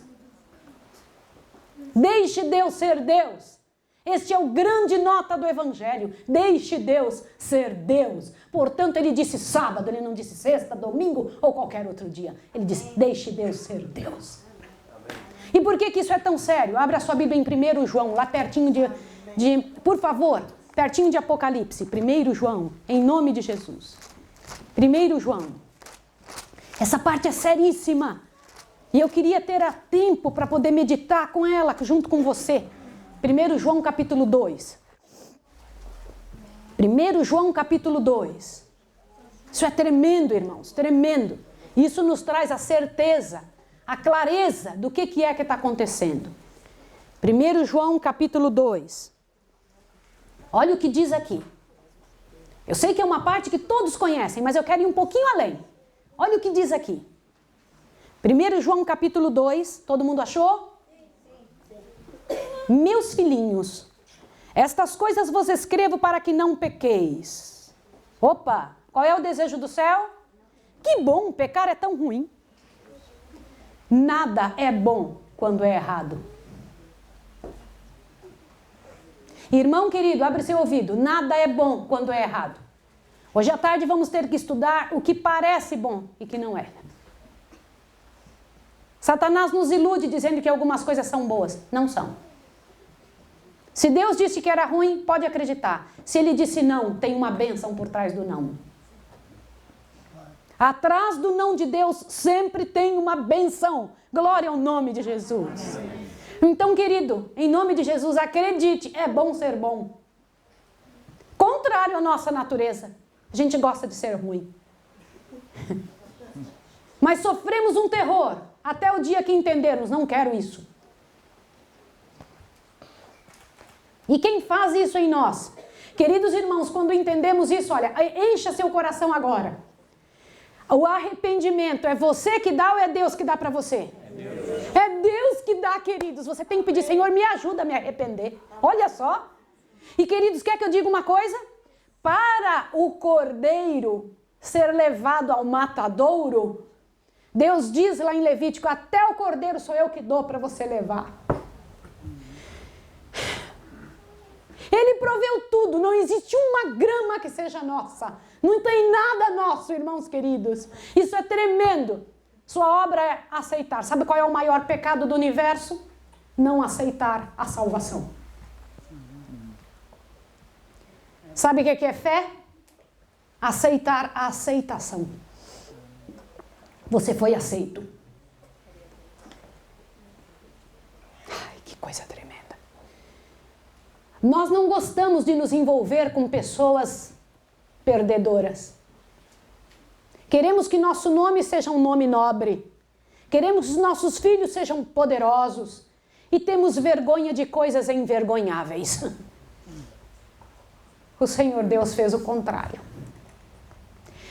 Deixe Deus ser Deus. Este é o grande nota do Evangelho. Deixe Deus ser Deus. Portanto, ele disse sábado, ele não disse sexta, domingo ou qualquer outro dia. Ele disse, deixe Deus ser Deus. E por que isso é tão sério? Abra a sua Bíblia em 1 João, lá pertinho por favor, pertinho de Apocalipse. 1 João, em nome de Jesus. 1 João. Essa parte é seríssima. E eu queria ter tempo para poder meditar com ela, junto com você. 1 João capítulo 2. 1 João capítulo 2. Isso é tremendo, irmãos, tremendo. Isso nos traz a certeza, a clareza do que é que está acontecendo. 1 João capítulo 2. Olha o que diz aqui. Eu sei que é uma parte que todos conhecem, mas eu quero ir um pouquinho além. Olha o que diz aqui. 1 João capítulo 2, todo mundo achou? Meus filhinhos, estas coisas vos escrevo para que não pequeis. Opa, qual é o desejo do céu? Que bom, pecar é tão ruim. Nada é bom quando é errado. Irmão querido, abre seu ouvido. Nada é bom quando é errado. Hoje à tarde vamos ter que estudar o que parece bom e que não é. Satanás nos ilude dizendo que algumas coisas são boas. Não são. Se Deus disse que era ruim, pode acreditar. Se Ele disse não, tem uma bênção por trás do não. Atrás do não de Deus sempre tem uma bênção. Glória ao nome de Jesus. Então, querido, em nome de Jesus, acredite, é bom ser bom. Contrário à nossa natureza. A gente gosta de ser ruim. Mas sofremos um terror até o dia que entendermos, não quero isso. E quem faz isso em nós? Queridos irmãos, quando entendemos isso, olha, encha seu coração agora. O arrependimento é você que dá ou é Deus que dá para você? É Deus que dá, queridos. Você tem que pedir, Senhor, me ajuda a me arrepender. Olha só. E queridos, quer que eu diga uma coisa? Para o cordeiro ser levado ao matadouro, Deus diz lá em Levítico, até o cordeiro sou eu que dou para você levar. Ele proveu tudo, não existe uma grama que seja nossa. Não tem nada nosso, irmãos queridos. Isso é tremendo. Sua obra é aceitar. Sabe qual é o maior pecado do universo? não aceitar a salvação. Sabe o que é fé? Aceitar a aceitação. Você foi aceito. Ai, que coisa tremenda. Nós não gostamos de nos envolver com pessoas perdedoras. Queremos que nosso nome seja um nome nobre. Queremos que os nossos filhos sejam poderosos. E temos vergonha de coisas envergonháveis. O Senhor Deus fez o contrário.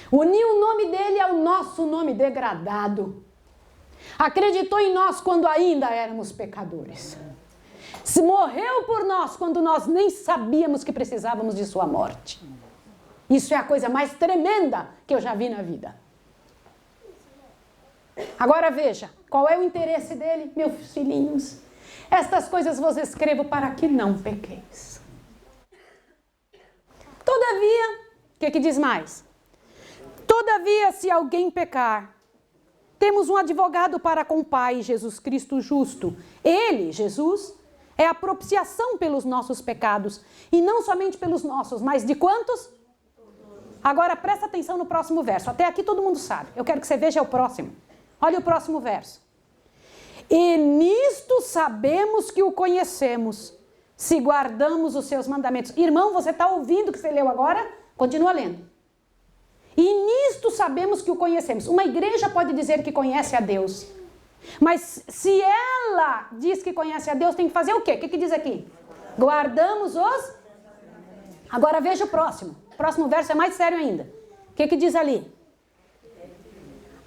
Uniu o nome dele ao nosso nome degradado. Acreditou em nós quando ainda éramos pecadores. Se morreu por nós quando nós nem sabíamos que precisávamos de sua morte. Isso é a coisa mais tremenda que eu já vi na vida. Agora veja, qual é o interesse dele, meus filhinhos? Estas coisas vos escrevo para que não pequeis. Todavia, o que diz mais? Todavia, se alguém pecar, temos um advogado para com o Pai, Jesus Cristo justo. Ele, Jesus, é a propiciação pelos nossos pecados. E não somente pelos nossos, mas de quantos? Agora presta atenção no próximo verso. Até aqui todo mundo sabe. Eu quero que você veja o próximo. Olha o próximo verso. E nisto sabemos que o conhecemos, se guardamos os seus mandamentos. Irmão, você está ouvindo o que você leu agora? Continua lendo. E nisto sabemos que o conhecemos. Uma igreja pode dizer que conhece a Deus. Mas se ela diz que conhece a Deus, tem que fazer o quê? O que diz aqui? Guardamos os... Agora veja o próximo. O próximo verso é mais sério ainda. O que diz ali?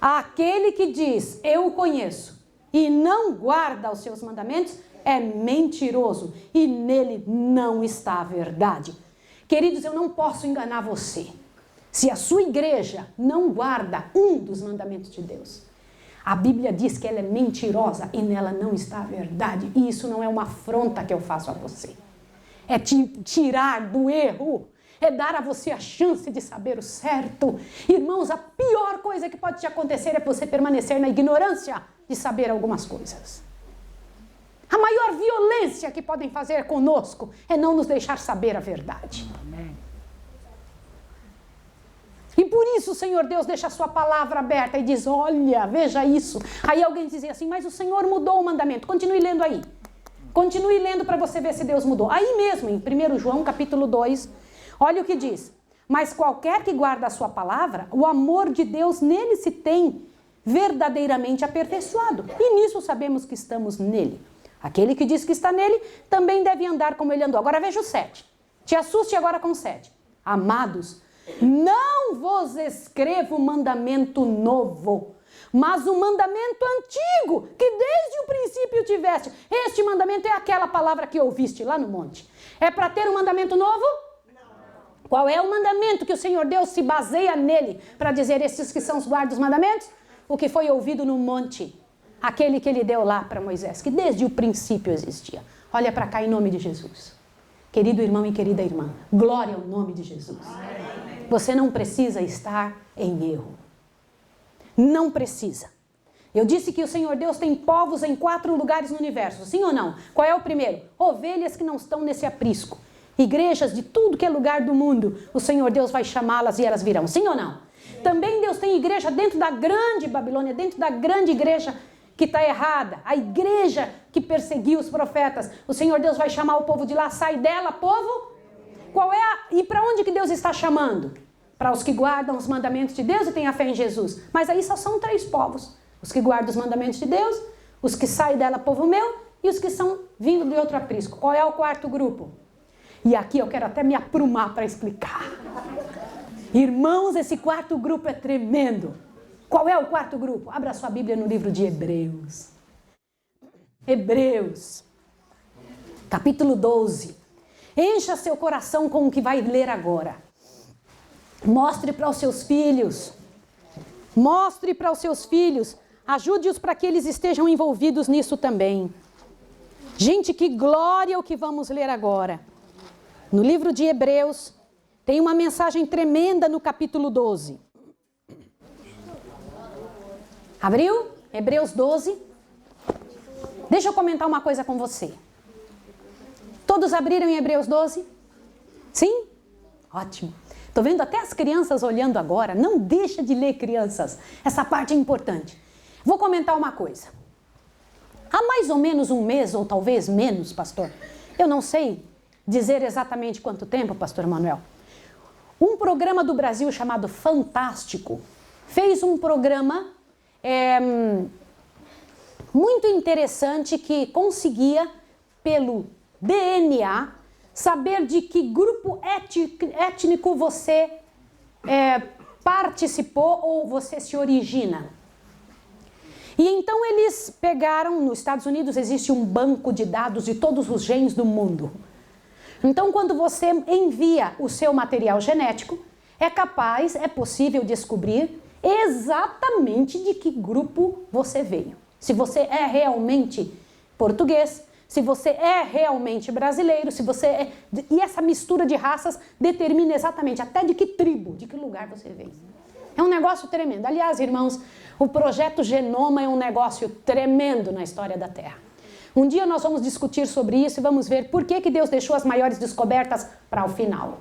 Aquele que diz, eu o conheço, e não guarda os seus mandamentos, é mentiroso, e nele não está a verdade. Queridos, eu não posso enganar você. Se a sua igreja não guarda um dos mandamentos de Deus, a Bíblia diz que ela é mentirosa e nela não está a verdade. E isso não é uma afronta que eu faço a você. É te tirar do erro. É dar a você a chance de saber o certo. Irmãos, a pior coisa que pode te acontecer é você permanecer na ignorância de saber algumas coisas. A maior violência que podem fazer conosco é não nos deixar saber a verdade. Amém. E por isso o Senhor Deus deixa a sua palavra aberta e diz, olha, veja isso. Aí alguém dizia assim, mas o Senhor mudou o mandamento. Continue lendo aí. Continue lendo para você ver se Deus mudou. Aí mesmo, em 1 João capítulo 2, olha o que diz. Mas qualquer que guarda a sua palavra, o amor de Deus nele se tem verdadeiramente aperfeiçoado. E nisso sabemos que estamos nele. Aquele que diz que está nele, também deve andar como ele andou. Agora veja o 7. Te assuste agora com o 7. Amados, não vos escrevo mandamento novo, mas o mandamento antigo, que desde o princípio tiveste. Este mandamento é aquela palavra que ouviste lá no monte. É para ter um mandamento novo? Não. Qual é o mandamento que o Senhor Deus se baseia nele para dizer esses que são os guardas dos mandamentos? O que foi ouvido no monte. Aquele que ele deu lá para Moisés, que desde o princípio existia. Olha para cá em nome de Jesus. Querido irmão e querida irmã, glória ao nome de Jesus. Você não precisa estar em erro. Não precisa. Eu disse que o Senhor Deus tem povos em 4 lugares no universo, sim ou não? Qual é o primeiro? Ovelhas que não estão nesse aprisco. Igrejas de tudo que é lugar do mundo, o Senhor Deus vai chamá-las e elas virão, sim ou não? Também Deus tem igreja dentro da grande Babilônia, dentro da grande igreja que está errada, a igreja que perseguiu os profetas. O Senhor Deus vai chamar o povo de lá, sai dela, povo. E para onde que Deus está chamando? Para os que guardam os mandamentos de Deus e têm a fé em Jesus. Mas aí só são 3 povos. Os que guardam os mandamentos de Deus, os que saem dela, povo meu, e os que são vindo de outro aprisco. Qual é o 4º grupo? E aqui eu quero até me aprumar para explicar. Irmãos, esse 4º grupo é tremendo. Qual é o 4º grupo? Abra sua Bíblia no livro de Hebreus. Hebreus, capítulo 12. Encha seu coração com o que vai ler agora. Mostre para os seus filhos. Mostre para os seus filhos. Ajude-os para que eles estejam envolvidos nisso também. Gente, que glória o que vamos ler agora. No livro de Hebreus, tem uma mensagem tremenda no capítulo 12. Abriu? Hebreus 12. Deixa eu comentar uma coisa com você. Todos abriram em Hebreus 12? Sim? Ótimo. Estou vendo até as crianças olhando agora. Não deixa de ler, crianças. Essa parte é importante. Vou comentar uma coisa. Há mais ou menos um mês, ou talvez menos, pastor, eu não sei dizer exatamente quanto tempo, pastor Manuel, um programa do Brasil chamado Fantástico fez um programa muito interessante que conseguia, pelo DNA, saber de que grupo étnico você participou ou você se origina. E então eles pegaram, nos Estados Unidos existe um banco de dados de todos os genes do mundo. Então quando você envia o seu material genético, é possível descobrir exatamente de que grupo você veio. Se você é realmente português, se você é realmente brasileiro, se você é... E essa mistura de raças determina exatamente até de que tribo, de que lugar você veio. É um negócio tremendo. Aliás, irmãos, o projeto Genoma é um negócio tremendo na história da Terra. Um dia nós vamos discutir sobre isso e vamos ver por que Deus deixou as maiores descobertas para o final.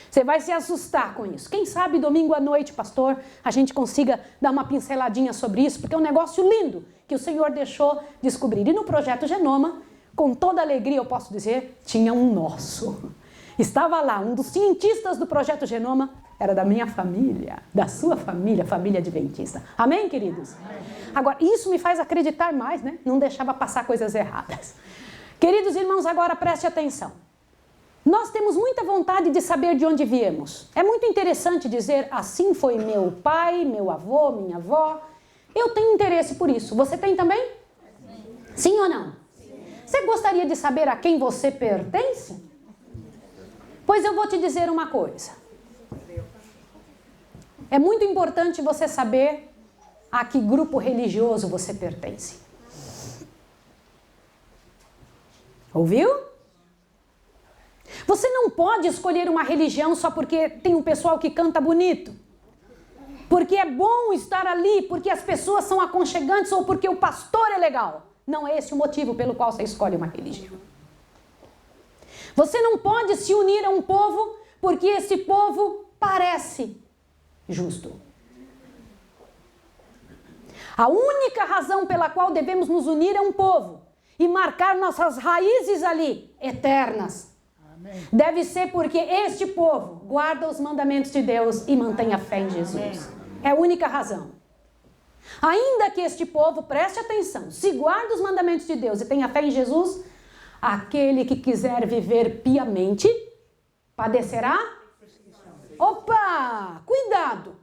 Você vai se assustar com isso. Quem sabe domingo à noite, pastor, a gente consiga dar uma pinceladinha sobre isso, porque é um negócio lindo que o Senhor deixou descobrir. E no projeto Genoma, com toda alegria eu posso dizer, tinha um nosso. Estava lá, um dos cientistas do projeto Genoma, era da minha família, da sua família, família adventista. Amém, queridos? Amém. Agora, isso me faz acreditar mais, né? Não deixava passar coisas erradas. Queridos irmãos, agora preste atenção. Nós temos muita vontade de saber de onde viemos. É muito interessante dizer, assim foi meu pai, meu avô, minha avó. Eu tenho interesse por isso. Você tem também? Sim ou não? Você gostaria de saber a quem você pertence? Pois eu vou te dizer uma coisa. É muito importante você saber a que grupo religioso você pertence. Ouviu? Você não pode escolher uma religião só porque tem um pessoal que canta bonito. Porque é bom estar ali, porque as pessoas são aconchegantes ou porque o pastor é legal. Não é esse o motivo pelo qual você escolhe uma religião. Você não pode se unir a um povo porque esse povo parece justo. A única razão pela qual devemos nos unir é um povo e marcar nossas raízes ali, eternas. Amém. Deve ser porque este povo guarda os mandamentos de Deus e mantém a fé em Jesus. É a única razão. Ainda que este povo, preste atenção, se guarda os mandamentos de Deus e tenha fé em Jesus, aquele que quiser viver piamente, padecerá? Opa! Cuidado!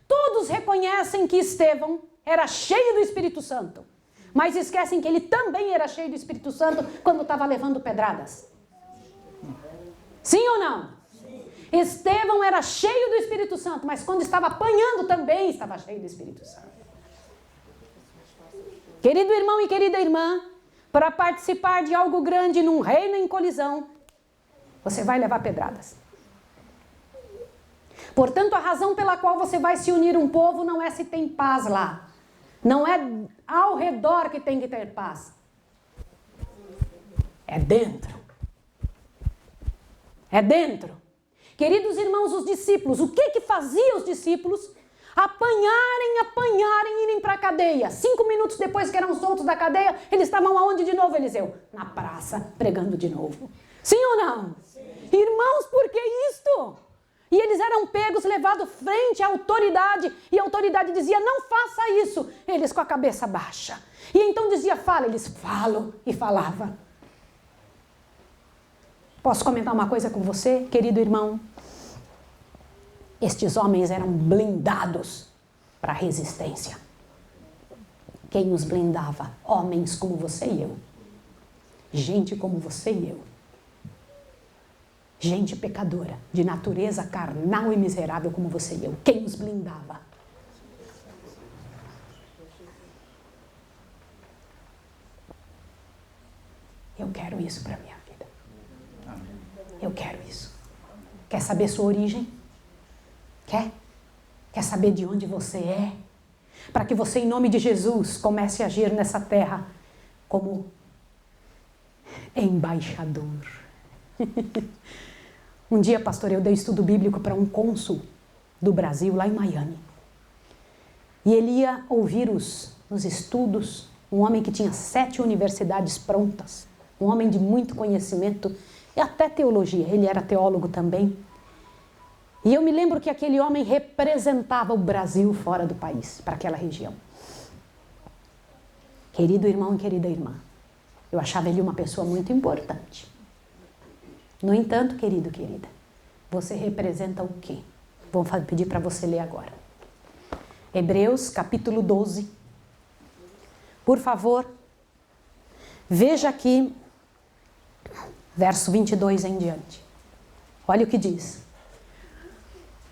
Todos reconhecem que Estevão era cheio do Espírito Santo, mas esquecem que ele também era cheio do Espírito Santo quando estava levando pedradas. Sim ou não? Sim. Estevão era cheio do Espírito Santo, mas quando estava apanhando também estava cheio do Espírito Santo. Querido irmão e querida irmã, para participar de algo grande num reino em colisão, você vai levar pedradas. Portanto, a razão pela qual você vai se unir a um povo não é se tem paz lá. Não é ao redor que tem que ter paz. É dentro. É dentro. Queridos irmãos, os discípulos, o que fazia os discípulos? Apanharem, irem para a cadeia. 5 minutos depois que eram soltos da cadeia, eles estavam aonde de novo, Eliseu? Na praça, pregando de novo. Sim ou não? Sim. Irmãos, por que isto? E eles eram pegos, levados frente à autoridade, e a autoridade dizia, não faça isso. Eles com a cabeça baixa. E então dizia, fala, eles falam e falavam. Posso comentar uma coisa com você, querido irmão? Estes homens eram blindados para a resistência. Quem os blindava? Homens como você e eu. Gente como você e eu. Gente pecadora, de natureza carnal e miserável como você e eu. Quem os blindava? Eu quero isso para a minha vida. Eu quero isso. Quer saber sua origem? Quer? Quer saber de onde você é? Para que você, em nome de Jesus, comece a agir nessa terra como embaixador. Um dia, pastor, eu dei estudo bíblico para um cônsul do Brasil, lá em Miami. E ele ia ouvir os estudos, um homem que tinha 7 universidades prontas, um homem de muito conhecimento e até teologia, ele era teólogo também. E eu me lembro que aquele homem representava o Brasil fora do país, para aquela região. Querido irmão e querida irmã, eu achava ele uma pessoa muito importante. No entanto, querido, querida, você representa o quê? Vou pedir para você ler agora. Hebreus, capítulo 12. Por favor, veja aqui, verso 22 em diante. Olha o que diz.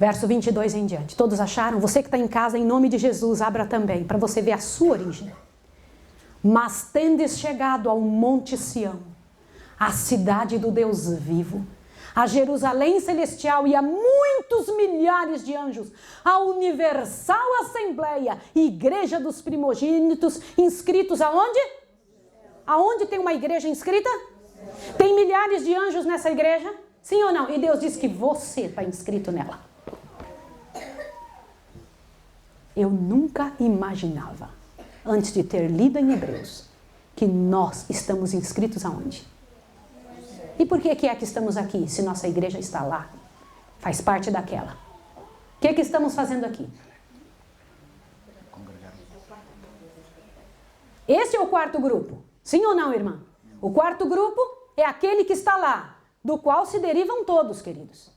Verso 22 em diante. Todos acharam? Você que está em casa, em nome de Jesus, abra também, para você ver a sua origem. Mas tendes chegado ao Monte Sião, a cidade do Deus vivo, a Jerusalém celestial e a muitos milhares de anjos, a universal assembleia, igreja dos primogênitos, inscritos aonde? Aonde tem uma igreja inscrita? Tem milhares de anjos nessa igreja? Sim ou não? E Deus diz que você está inscrito nela. Eu nunca imaginava, antes de ter lido em Hebreus, que nós estamos inscritos aonde? E por que é que estamos aqui, se nossa igreja está lá? Faz parte daquela. O que é que estamos fazendo aqui? Esse é o quarto grupo. Sim ou não, irmã? O quarto grupo é aquele que está lá, do qual se derivam todos, queridos.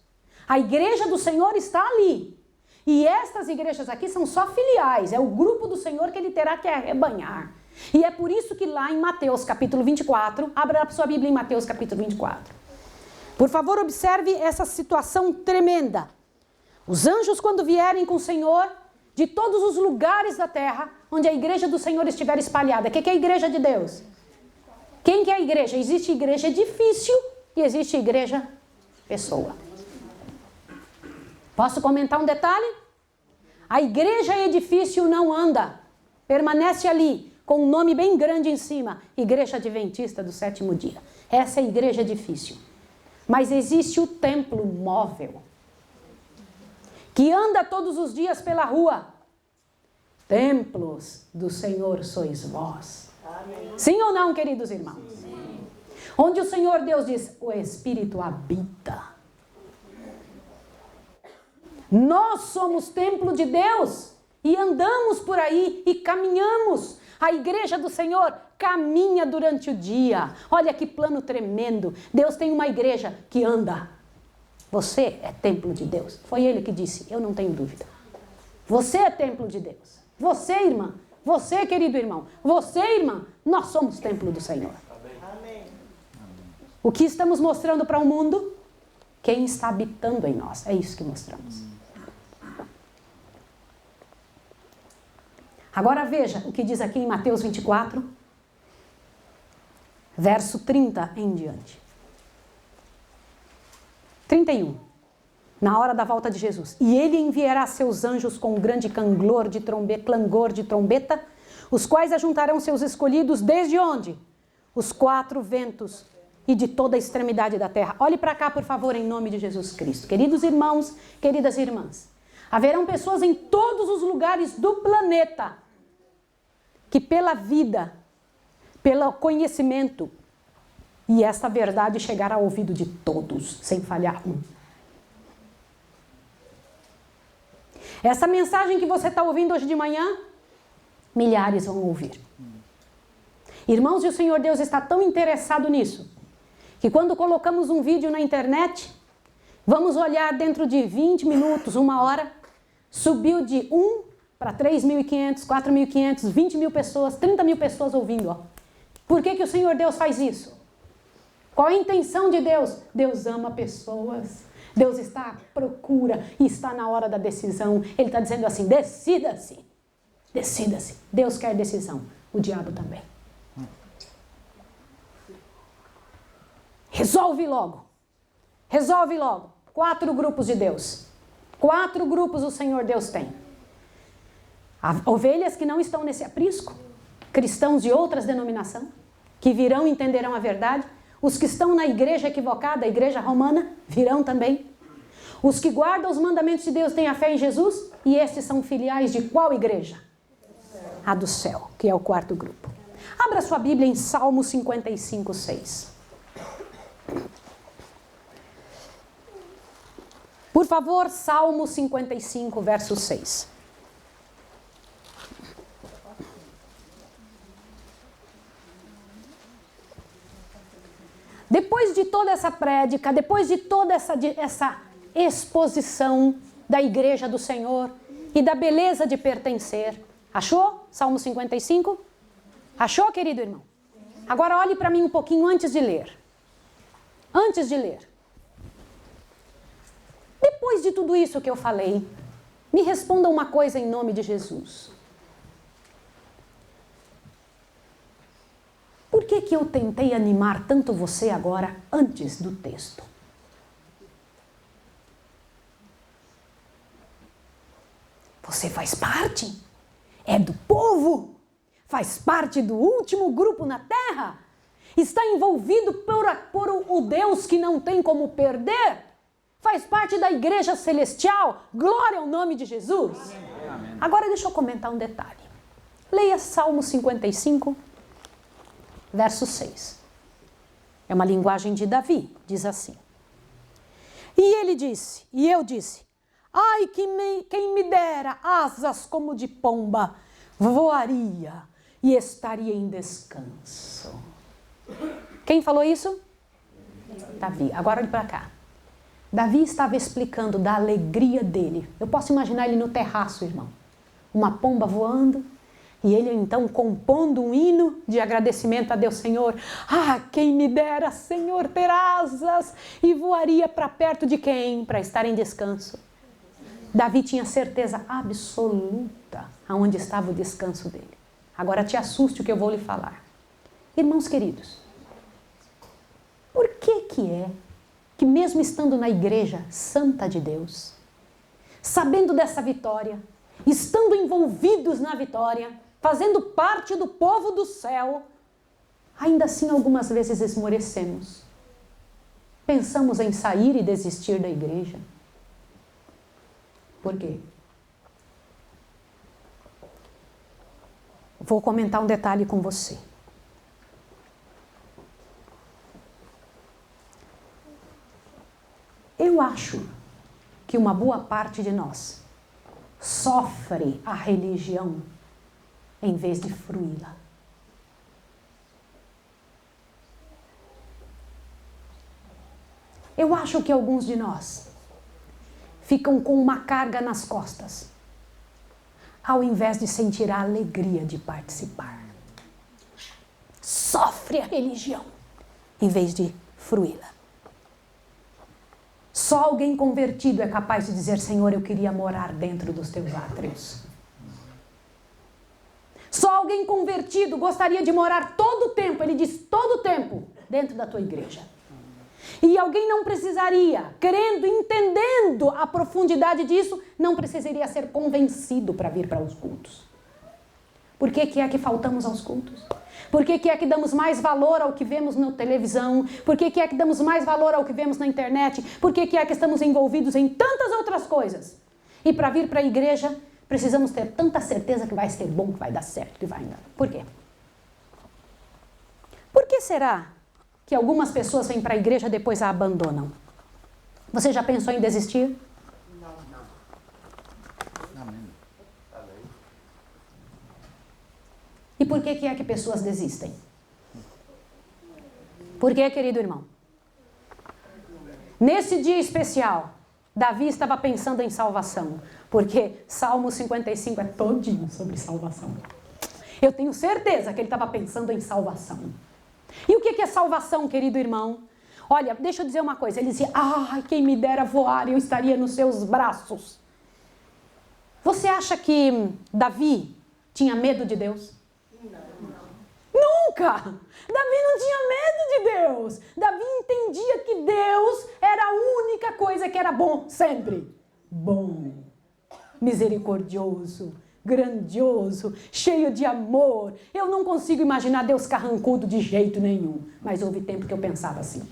A igreja do Senhor está ali. E estas igrejas aqui são só filiais. É o grupo do Senhor que ele terá que arrebanhar. E é por isso que lá em Mateus capítulo 24, abra a sua Bíblia em Mateus capítulo 24. Por favor, observe essa situação tremenda. Os anjos, quando vierem com o Senhor, de todos os lugares da terra, onde a igreja do Senhor estiver espalhada. O que é a igreja de Deus? Quem que é a igreja? Existe igreja edifício e existe igreja pessoa. Posso comentar um detalhe? A igreja edifício não anda, permanece ali, com um nome bem grande em cima, Igreja Adventista do Sétimo Dia. Essa é a igreja edifício. Mas existe o templo móvel, que anda todos os dias pela rua. Templos do Senhor sois vós. Amém. Sim ou não, queridos irmãos? Sim. Onde o Senhor Deus diz, o Espírito habita. Nós somos templo de Deus e andamos por aí e caminhamos. A igreja do Senhor caminha durante o dia. Olha que plano tremendo. Deus tem uma igreja que anda. Você é templo de Deus. Foi ele que disse, eu não tenho dúvida. Você é templo de Deus. Você, irmã. Você, querido irmão. Você, irmã. Nós somos templo do Senhor. Amém. O que estamos mostrando para o mundo? Quem está habitando em nós. É isso que mostramos. Agora veja o que diz aqui em Mateus 24, verso 30 em diante. 31. Na hora da volta de Jesus. E ele enviará seus anjos com um grande clangor de trombeta, os quais ajuntarão seus escolhidos desde onde? Os 4 ventos e de toda a extremidade da terra. Olhe para cá, por favor, em nome de Jesus Cristo. Queridos irmãos, queridas irmãs. Haverão pessoas em todos os lugares do planeta que pela vida, pelo conhecimento, e esta verdade chegará ao ouvido de todos, sem falhar um. Essa mensagem que você está ouvindo hoje de manhã, milhares vão ouvir. Irmãos, e o Senhor Deus está tão interessado nisso, que quando colocamos um vídeo na internet, vamos olhar dentro de 20 minutos, 1 hora, subiu de 1 para 3.500, 4.500, 20 mil pessoas, 30 mil pessoas ouvindo. Ó. Por que o Senhor Deus faz isso? Qual a intenção de Deus? Deus ama pessoas. Deus está à procura e está na hora da decisão. Ele está dizendo assim, decida-se. Decida-se. Deus quer decisão. O diabo também. Resolve logo. Resolve logo. 4 grupos de Deus. 4 grupos o Senhor Deus tem. Ovelhas que não estão nesse aprisco. Cristãos de outras denominações. que virão e entenderão a verdade. Os que estão na igreja equivocada, a igreja romana, virão também. Os que guardam os mandamentos de Deus têm a fé em Jesus. E estes são filiais de qual igreja? A do céu, que é o quarto grupo. Abra sua Bíblia em Salmo 55, 6. Por favor, Salmo 55, verso 6. Depois de toda essa prédica, depois de toda essa exposição da igreja do Senhor e da beleza de pertencer, achou? Salmo 55? Achou, querido irmão? Agora olhe para mim um pouquinho antes de ler. Antes de ler. Depois de tudo isso que eu falei, me responda uma coisa em nome de Jesus. Por que eu tentei animar tanto você agora antes do texto? Você faz parte? É do povo? Faz parte do último grupo na terra? Está envolvido por o Deus que não tem como perder? Faz parte da igreja celestial? Glória ao nome de Jesus! Amém. Agora deixa eu comentar um detalhe. Leia Salmo 55, verso 6. É uma linguagem de Davi, diz assim. E ele disse, e eu disse, ai, quem me dera asas como de pomba, voaria e estaria em descanso. Quem falou isso? Davi. Agora olhe para cá. Davi estava explicando da alegria dele. Eu posso imaginar ele no terraço, irmão. Uma pomba voando e ele então compondo um hino de agradecimento a Deus. Senhor, quem me dera, Senhor, ter asas e voaria para perto de quem? Para estar em descanso. Davi tinha certeza absoluta aonde estava o descanso dele. Agora te assuste o que eu vou lhe falar. Irmãos queridos, por que é que mesmo estando na igreja santa de Deus, sabendo dessa vitória, estando envolvidos na vitória, fazendo parte do povo do céu, ainda assim algumas vezes esmorecemos. Pensamos em sair e desistir da igreja. Por quê? Vou comentar um detalhe com você. Eu acho que uma boa parte de nós sofre a religião em vez de fruí-la. Eu acho que alguns de nós ficam com uma carga nas costas, ao invés de sentir a alegria de participar. Sofre a religião, em vez de fruí-la. Só alguém convertido é capaz de dizer, Senhor, eu queria morar dentro dos teus átrios. Só alguém convertido gostaria de morar todo o tempo, ele diz, todo o tempo, dentro da tua igreja. E alguém não precisaria, crendo, entendendo a profundidade disso, não precisaria ser convencido para vir para os cultos. Por que é que faltamos aos cultos? Por que é que damos mais valor ao que vemos na televisão? Por que é que damos mais valor ao que vemos na internet? Por que é que estamos envolvidos em tantas outras coisas? E para vir para a igreja, precisamos ter tanta certeza que vai ser bom, que vai dar certo, que vai andar. Por quê? Por que será que algumas pessoas vêm para a igreja e depois a abandonam? Você já pensou em desistir? Não. Amém. E por que é que pessoas desistem? Por que, querido irmão? Nesse dia especial, Davi estava pensando em salvação, porque Salmo 55 é todinho sobre salvação. Eu tenho certeza que ele estava pensando em salvação. E o que é salvação, querido irmão? Olha, deixa eu dizer uma coisa. Ele dizia, quem me dera voar, eu estaria nos seus braços. Você acha que Davi tinha medo de Deus? Nunca! Davi não tinha medo de Deus. Davi entendia que Deus era a única coisa que era bom, sempre. Bom, misericordioso, grandioso, cheio de amor. Eu não consigo imaginar Deus carrancudo de jeito nenhum. Mas houve tempo que eu pensava assim.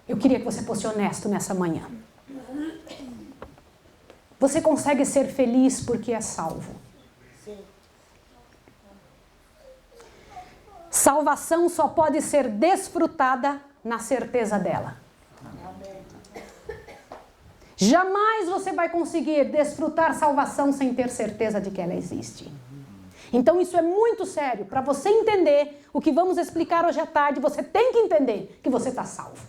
Eu queria que você fosse honesto nessa manhã. Você consegue ser feliz porque é salvo. Salvação só pode ser desfrutada na certeza dela. Jamais você vai conseguir desfrutar salvação sem ter certeza de que ela existe. Então isso é muito sério. Para você entender o que vamos explicar hoje à tarde, você tem que entender que você está salvo.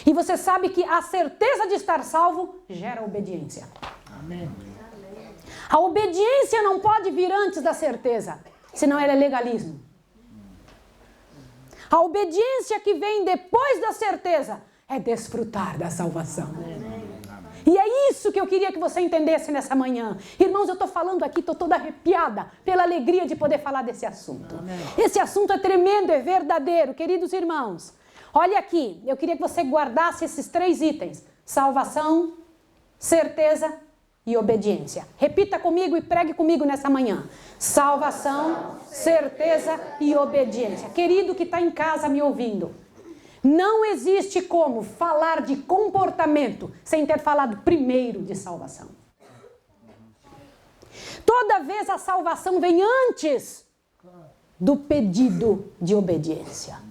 E você sabe que a certeza de estar salvo gera obediência. Amém. A obediência não pode vir antes da certeza, senão ela é legalismo. A obediência que vem depois da certeza é desfrutar da salvação. E é isso que eu queria que você entendesse nessa manhã. Irmãos, eu estou falando aqui, estou toda arrepiada pela alegria de poder falar desse assunto. Esse assunto é tremendo, é verdadeiro, queridos irmãos. Olha aqui, eu queria que você guardasse esses 3 itens: salvação, certeza e obediência. Repita comigo e pregue comigo nessa manhã. Salvação, certeza e obediência. Querido que está em casa me ouvindo, não existe como falar de comportamento sem ter falado primeiro de salvação. Toda vez a salvação vem antes do pedido de obediência.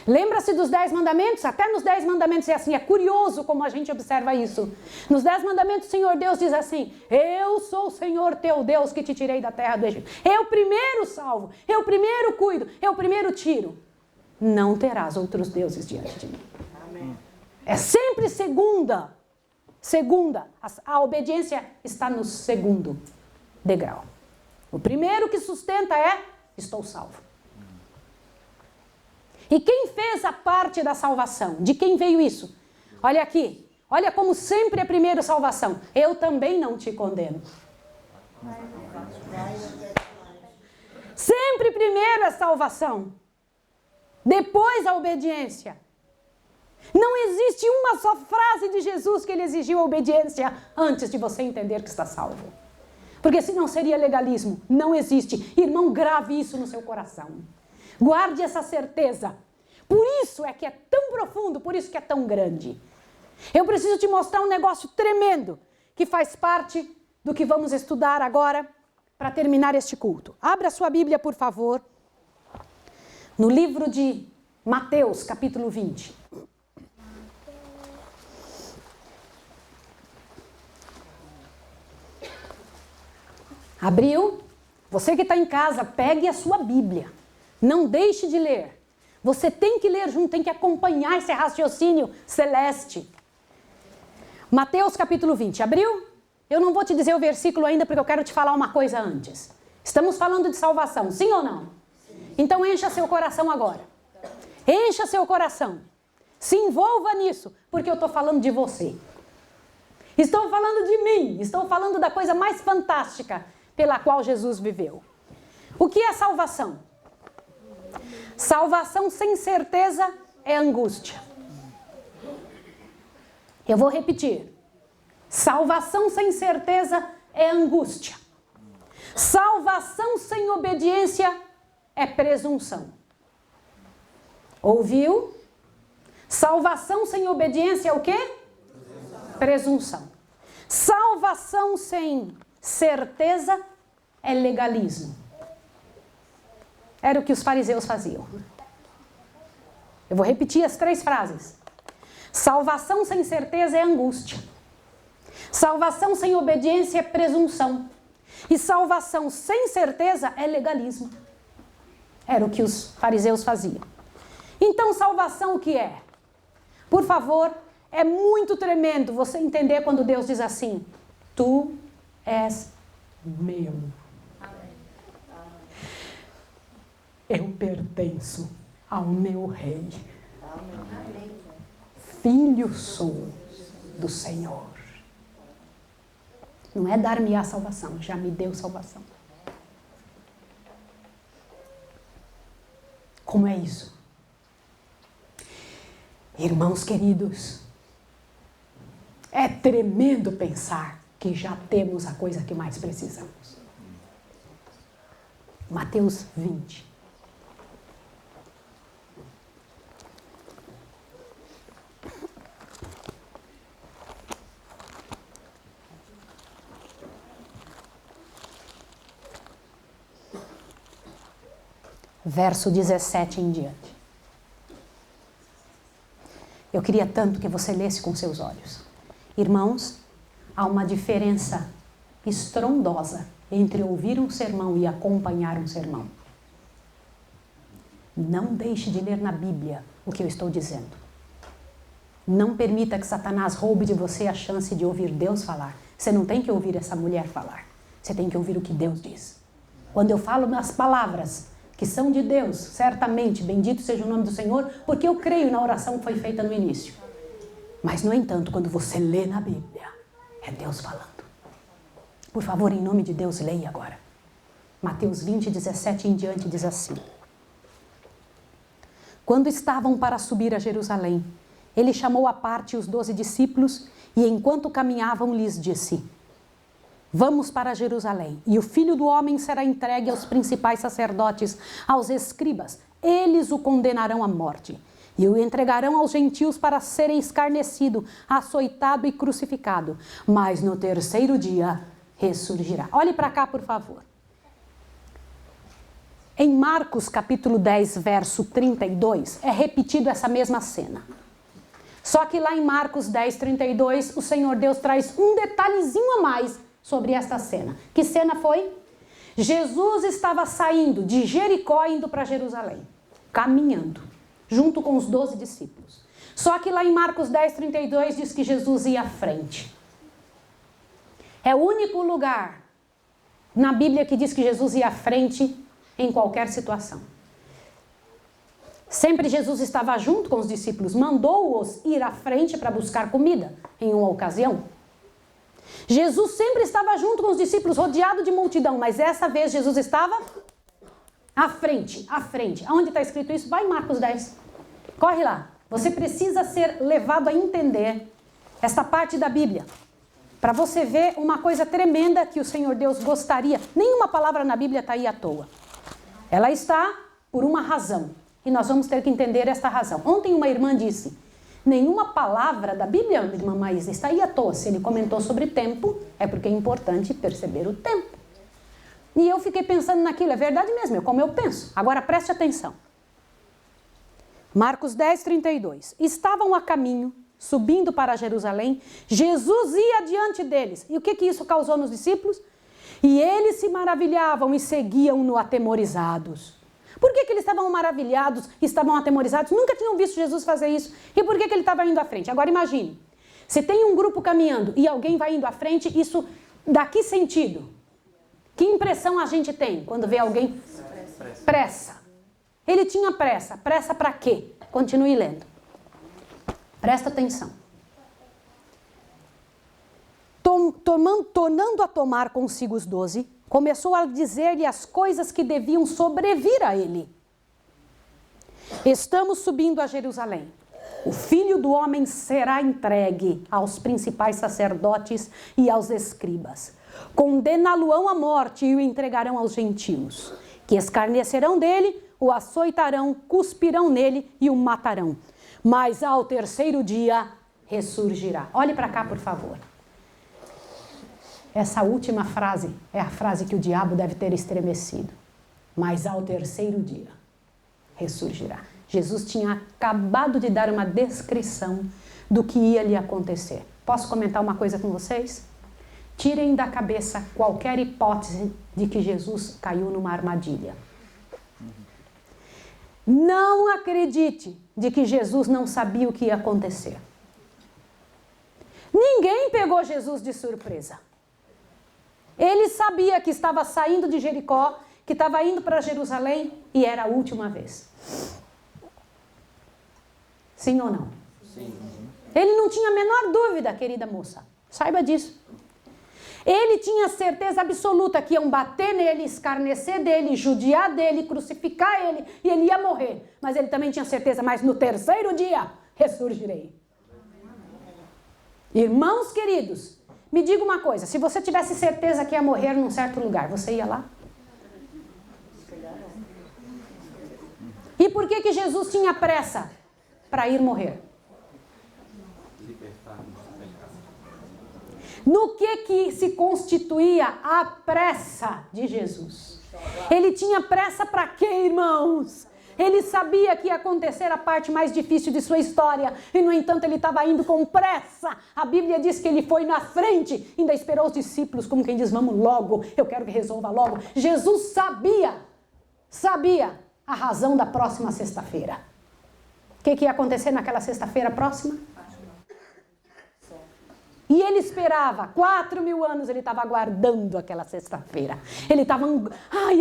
Lembra-se dos 10 mandamentos? Até nos 10 mandamentos é assim, é curioso como a gente observa isso. Nos 10 mandamentos o Senhor Deus diz assim: eu sou o Senhor teu Deus que te tirei da terra do Egito. Eu primeiro salvo, eu primeiro cuido, eu primeiro tiro. Não terás outros deuses diante de mim. Amém. É sempre segunda. A obediência está no segundo degrau. O primeiro que sustenta é: estou salvo. E quem fez a parte da salvação? De quem veio isso? Olha aqui. Olha como sempre é primeiro salvação. Eu também não te condeno. Sempre primeiro é salvação. Depois a obediência. Não existe uma só frase de Jesus que ele exigiu a obediência antes de você entender que está salvo. Porque senão seria legalismo. Não existe. Irmão, grave isso no seu coração. Guarde essa certeza. Por isso é que é tão profundo, por isso que é tão grande. Eu preciso te mostrar um negócio tremendo que faz parte do que vamos estudar agora para terminar este culto. Abra sua Bíblia, por favor, no livro de Mateus, capítulo 20. Abriu? Você que está em casa, pegue a sua Bíblia. Não deixe de ler. Você tem que ler junto, tem que acompanhar esse raciocínio celeste. Mateus capítulo 20. Abriu? Eu não vou te dizer o versículo ainda porque eu quero te falar uma coisa antes. Estamos falando de salvação, sim ou não? Sim. Então encha seu coração agora. Encha seu coração. Se envolva nisso, porque eu estou falando de você. Estou falando de mim. Estou falando da coisa mais fantástica pela qual Jesus viveu. O que é salvação? Salvação sem certeza é angústia. Eu vou repetir. Salvação sem certeza é angústia. Salvação sem obediência é presunção. Ouviu? Salvação sem obediência é o quê? Presunção. Salvação sem certeza é legalismo. Era o que os fariseus faziam. Eu vou repetir as 3 frases. Salvação sem certeza é angústia. Salvação sem obediência é presunção. E salvação sem certeza é legalismo. Era o que os fariseus faziam. Então, salvação o que é? Por favor, é muito tremendo você entender quando Deus diz assim: tu és meu. Eu pertenço ao meu rei. Filho sou do Senhor. Não é dar-me a salvação, já me deu salvação. Como é isso? Irmãos queridos, é tremendo pensar que já temos a coisa que mais precisamos. Mateus 20. Verso 17 em diante. Eu queria tanto que você lesse com seus olhos. Irmãos, há uma diferença estrondosa entre ouvir um sermão e acompanhar um sermão. Não deixe de ler na Bíblia o que eu estou dizendo. Não permita que Satanás roube de você a chance de ouvir Deus falar. Você não tem que ouvir essa mulher falar. Você tem que ouvir o que Deus diz. Quando eu falo nas palavras que são de Deus, certamente, bendito seja o nome do Senhor, porque eu creio na oração que foi feita no início. Mas, no entanto, quando você lê na Bíblia, é Deus falando. Por favor, em nome de Deus, leia agora. Mateus 20, 17 em diante diz assim. Quando estavam para subir a Jerusalém, ele chamou à parte os 12 discípulos e, enquanto caminhavam, lhes disse: vamos para Jerusalém, e o Filho do Homem será entregue aos principais sacerdotes, aos escribas. Eles o condenarão à morte e o entregarão aos gentios para serem escarnecido, açoitado e crucificado. Mas no terceiro dia ressurgirá. Olhe para cá, por favor. Em Marcos capítulo 10, verso 32, é repetido essa mesma cena. Só que lá em Marcos 10, 32, o Senhor Deus traz um detalhezinho a mais sobre esta cena. Que cena foi? Jesus estava saindo de Jericó indo para Jerusalém, caminhando, junto com os 12 discípulos. Só que lá em Marcos 10, 32 diz que Jesus ia à frente. É o único lugar na Bíblia que diz que Jesus ia à frente em qualquer situação. Sempre Jesus estava junto com os discípulos, mandou-os ir à frente para buscar comida em uma ocasião. Jesus sempre estava junto com os discípulos, rodeado de multidão, mas essa vez Jesus estava à frente, à frente. Aonde está escrito isso? Vai em Marcos 10. Corre lá. Você precisa ser levado a entender esta parte da Bíblia, para você ver uma coisa tremenda que o Senhor Deus gostaria. Nenhuma palavra na Bíblia está aí à toa. Ela está por uma razão, e nós vamos ter que entender esta razão. Ontem uma irmã disse: nenhuma palavra da Bíblia, irmã Maísa, está aí à toa. Se ele comentou sobre tempo, é porque é importante perceber o tempo. E eu fiquei pensando naquilo, é verdade mesmo, é como eu penso. Agora preste atenção. Marcos 10, 32. Estavam a caminho, subindo para Jerusalém, Jesus ia diante deles. E o que isso causou nos discípulos? E eles se maravilhavam e seguiam-no atemorizados. Por que eles estavam maravilhados e estavam atemorizados? Nunca tinham visto Jesus fazer isso. E por que ele estava indo à frente? Agora imagine, se tem um grupo caminhando e alguém vai indo à frente, isso dá que sentido? Que impressão a gente tem quando vê alguém? Pressa. Ele tinha pressa. Pressa para quê? Continue lendo. Presta atenção. Tornando a tomar consigo os 12, começou a dizer-lhe as coisas que deviam sobrevir a ele. Estamos subindo a Jerusalém. O Filho do Homem será entregue aos principais sacerdotes e aos escribas. Condená-lo-ão à morte e o entregarão aos gentios, que escarnecerão dele, o açoitarão, cuspirão nele e o matarão. Mas ao terceiro dia ressurgirá. Olhe para cá, por favor. Essa última frase é a frase que o diabo deve ter estremecido. Mas ao terceiro dia ressurgirá. Jesus tinha acabado de dar uma descrição do que ia lhe acontecer. Posso comentar uma coisa com vocês? Tirem da cabeça qualquer hipótese de que Jesus caiu numa armadilha. Não acredite de que Jesus não sabia o que ia acontecer. Ninguém pegou Jesus de surpresa. Ele sabia que estava saindo de Jericó, que estava indo para Jerusalém e era a última vez. Sim ou não? Sim. Ele não tinha a menor dúvida, querida moça. Saiba disso. Ele tinha certeza absoluta que iam bater nele, escarnecer dele, judiar dele, crucificar ele e ele ia morrer. Mas ele também tinha certeza, mas no terceiro dia ressurgirei. Irmãos queridos, me diga uma coisa, se você tivesse certeza que ia morrer num certo lugar, você ia lá? E por que Jesus tinha pressa para ir morrer? No que se constituía a pressa de Jesus? Ele tinha pressa para quê, irmãos? Ele sabia que ia acontecer a parte mais difícil de sua história e, no entanto, ele estava indo com pressa. A Bíblia diz que ele foi na frente, ainda esperou os discípulos, como quem diz, vamos logo, eu quero que resolva logo. Jesus sabia a razão da próxima sexta-feira. O que ia acontecer naquela sexta-feira próxima? E ele esperava, 4.000 anos ele estava aguardando aquela sexta-feira. Ele estava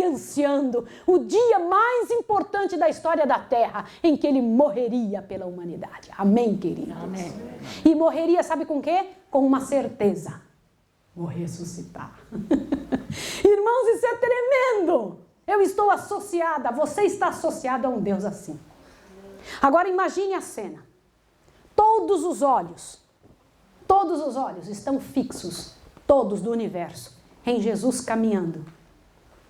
ansiando o dia mais importante da história da Terra, em que ele morreria pela humanidade. Amém, queridos? Amém. E morreria, sabe com quê? Com uma certeza. Vou ressuscitar. Irmãos, isso é tremendo. Eu estou associada, você está associado a um Deus assim. Agora imagine a cena. Todos os olhos estão fixos, todos do universo, em Jesus caminhando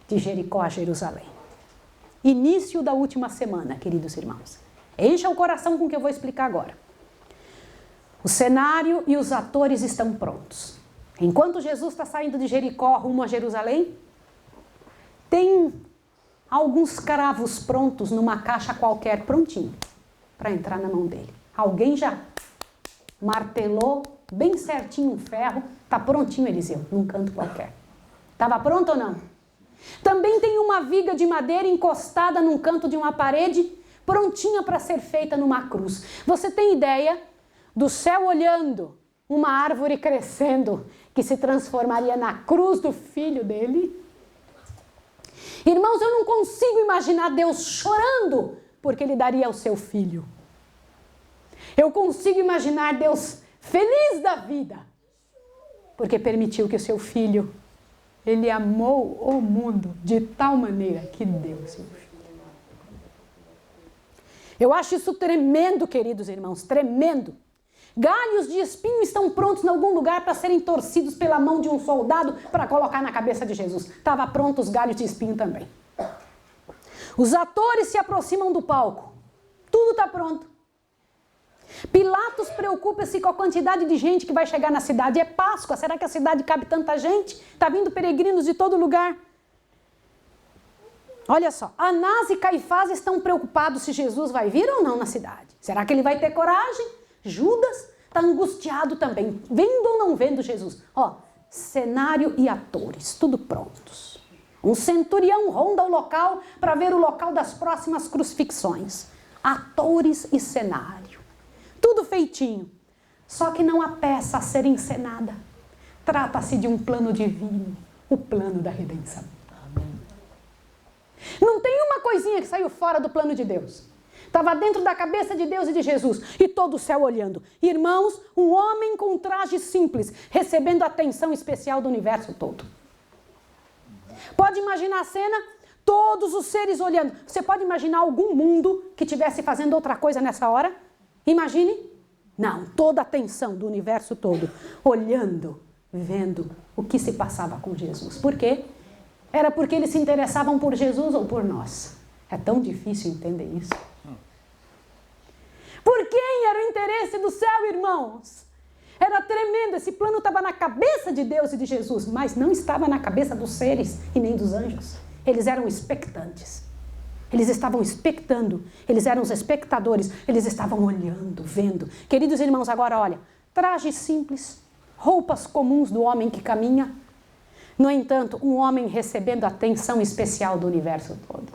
de Jericó a Jerusalém. Início da última semana, queridos irmãos. Encha o coração com o que eu vou explicar agora. O cenário e os atores estão prontos. Enquanto Jesus está saindo de Jericó rumo a Jerusalém, tem alguns cravos prontos numa caixa qualquer, prontinho, para entrar na mão dele. Alguém já martelou bem certinho um ferro, está prontinho, Eliseu, num canto qualquer. Estava pronto ou não? Também tem uma viga de madeira encostada num canto de uma parede, prontinha para ser feita numa cruz. Você tem ideia do céu olhando uma árvore crescendo que se transformaria na cruz do filho dele? Irmãos, eu não consigo imaginar Deus chorando porque ele daria o seu filho. Eu consigo imaginar Deus feliz da vida, porque permitiu que o seu filho, ele amou o mundo de tal maneira que deu o seu filho. Eu acho isso tremendo, queridos irmãos, tremendo. Galhos de espinho estão prontos em algum lugar para serem torcidos pela mão de um soldado para colocar na cabeça de Jesus. Estava pronto os galhos de espinho também. Os atores se aproximam do palco. Tudo está pronto. Pilatos preocupa-se com a quantidade de gente que vai chegar na cidade. É Páscoa, será que a cidade cabe tanta gente? Está vindo peregrinos de todo lugar. Olha só, Anás e Caifás estão preocupados se Jesus vai vir ou não na cidade. Será que ele vai ter coragem? Judas está angustiado também, vendo ou não vendo Jesus. Ó, cenário e atores, tudo prontos. Um centurião ronda o local para ver o local das próximas crucifixões. Atores e cenário. Tudo feitinho. Só que não há peça a ser encenada. Trata-se de um plano divino, o plano da redenção. Não tem uma coisinha que saiu fora do plano de Deus. Estava dentro da cabeça de Deus e de Jesus. E todo o céu olhando. Irmãos, um homem com traje simples, recebendo a atenção especial do universo todo. Pode imaginar a cena? Todos os seres olhando. Você pode imaginar algum mundo que estivesse fazendo outra coisa nessa hora? Imagine. Não, toda a atenção do universo todo, olhando, vendo o que se passava com Jesus. Por quê? Era porque eles se interessavam por Jesus ou por nós? É tão difícil entender isso. Por quem era o interesse do céu, irmãos? Era tremendo, esse plano estava na cabeça de Deus e de Jesus, mas não estava na cabeça dos seres e nem dos anjos. Eles eram expectantes. Eles estavam expectando, eles eram os espectadores, eles estavam olhando, vendo. Queridos irmãos, agora olha, traje simples, roupas comuns do homem que caminha. No entanto, um homem recebendo atenção especial do universo todo.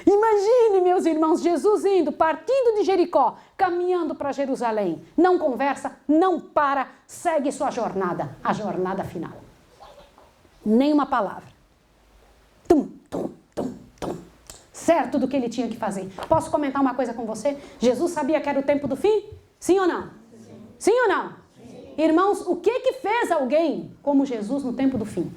Imagine, meus irmãos, Jesus indo, partindo de Jericó, caminhando para Jerusalém. Não conversa, não para, segue sua jornada, a jornada final. Nenhuma palavra. Tum, tum, tum, tum. Certo do que ele tinha que fazer. Posso comentar uma coisa com você? Jesus sabia que era o tempo do fim? Sim ou não? Sim ou não? Sim. Irmãos, o que fez alguém como Jesus no tempo do fim?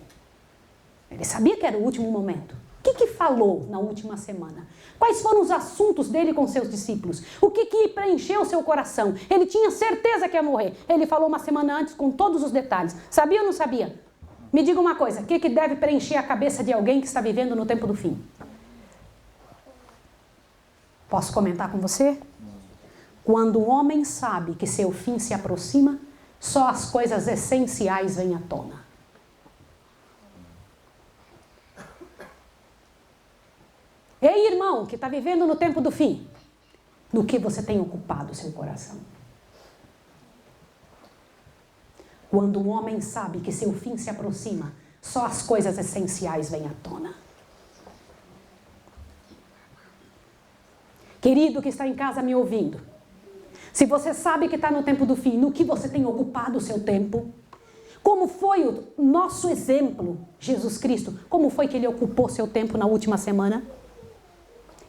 Ele sabia que era o último momento. O que falou na última semana? Quais foram os assuntos dele com seus discípulos? O que preencheu seu coração? Ele tinha certeza que ia morrer. Ele falou uma semana antes com todos os detalhes. Sabia ou não sabia? Me diga uma coisa, o que deve preencher a cabeça de alguém que está vivendo no tempo do fim? Posso comentar com você? Quando o homem sabe que seu fim se aproxima, só as coisas essenciais vêm à tona. Ei, irmão, que está vivendo no tempo do fim, no que você tem ocupado seu coração? Quando o homem sabe que seu fim se aproxima, só as coisas essenciais vêm à tona. Querido que está em casa me ouvindo, se você sabe que está no tempo do fim, no que você tem ocupado o seu tempo? Como foi o nosso exemplo, Jesus Cristo? Como foi que ele ocupou seu tempo na última semana?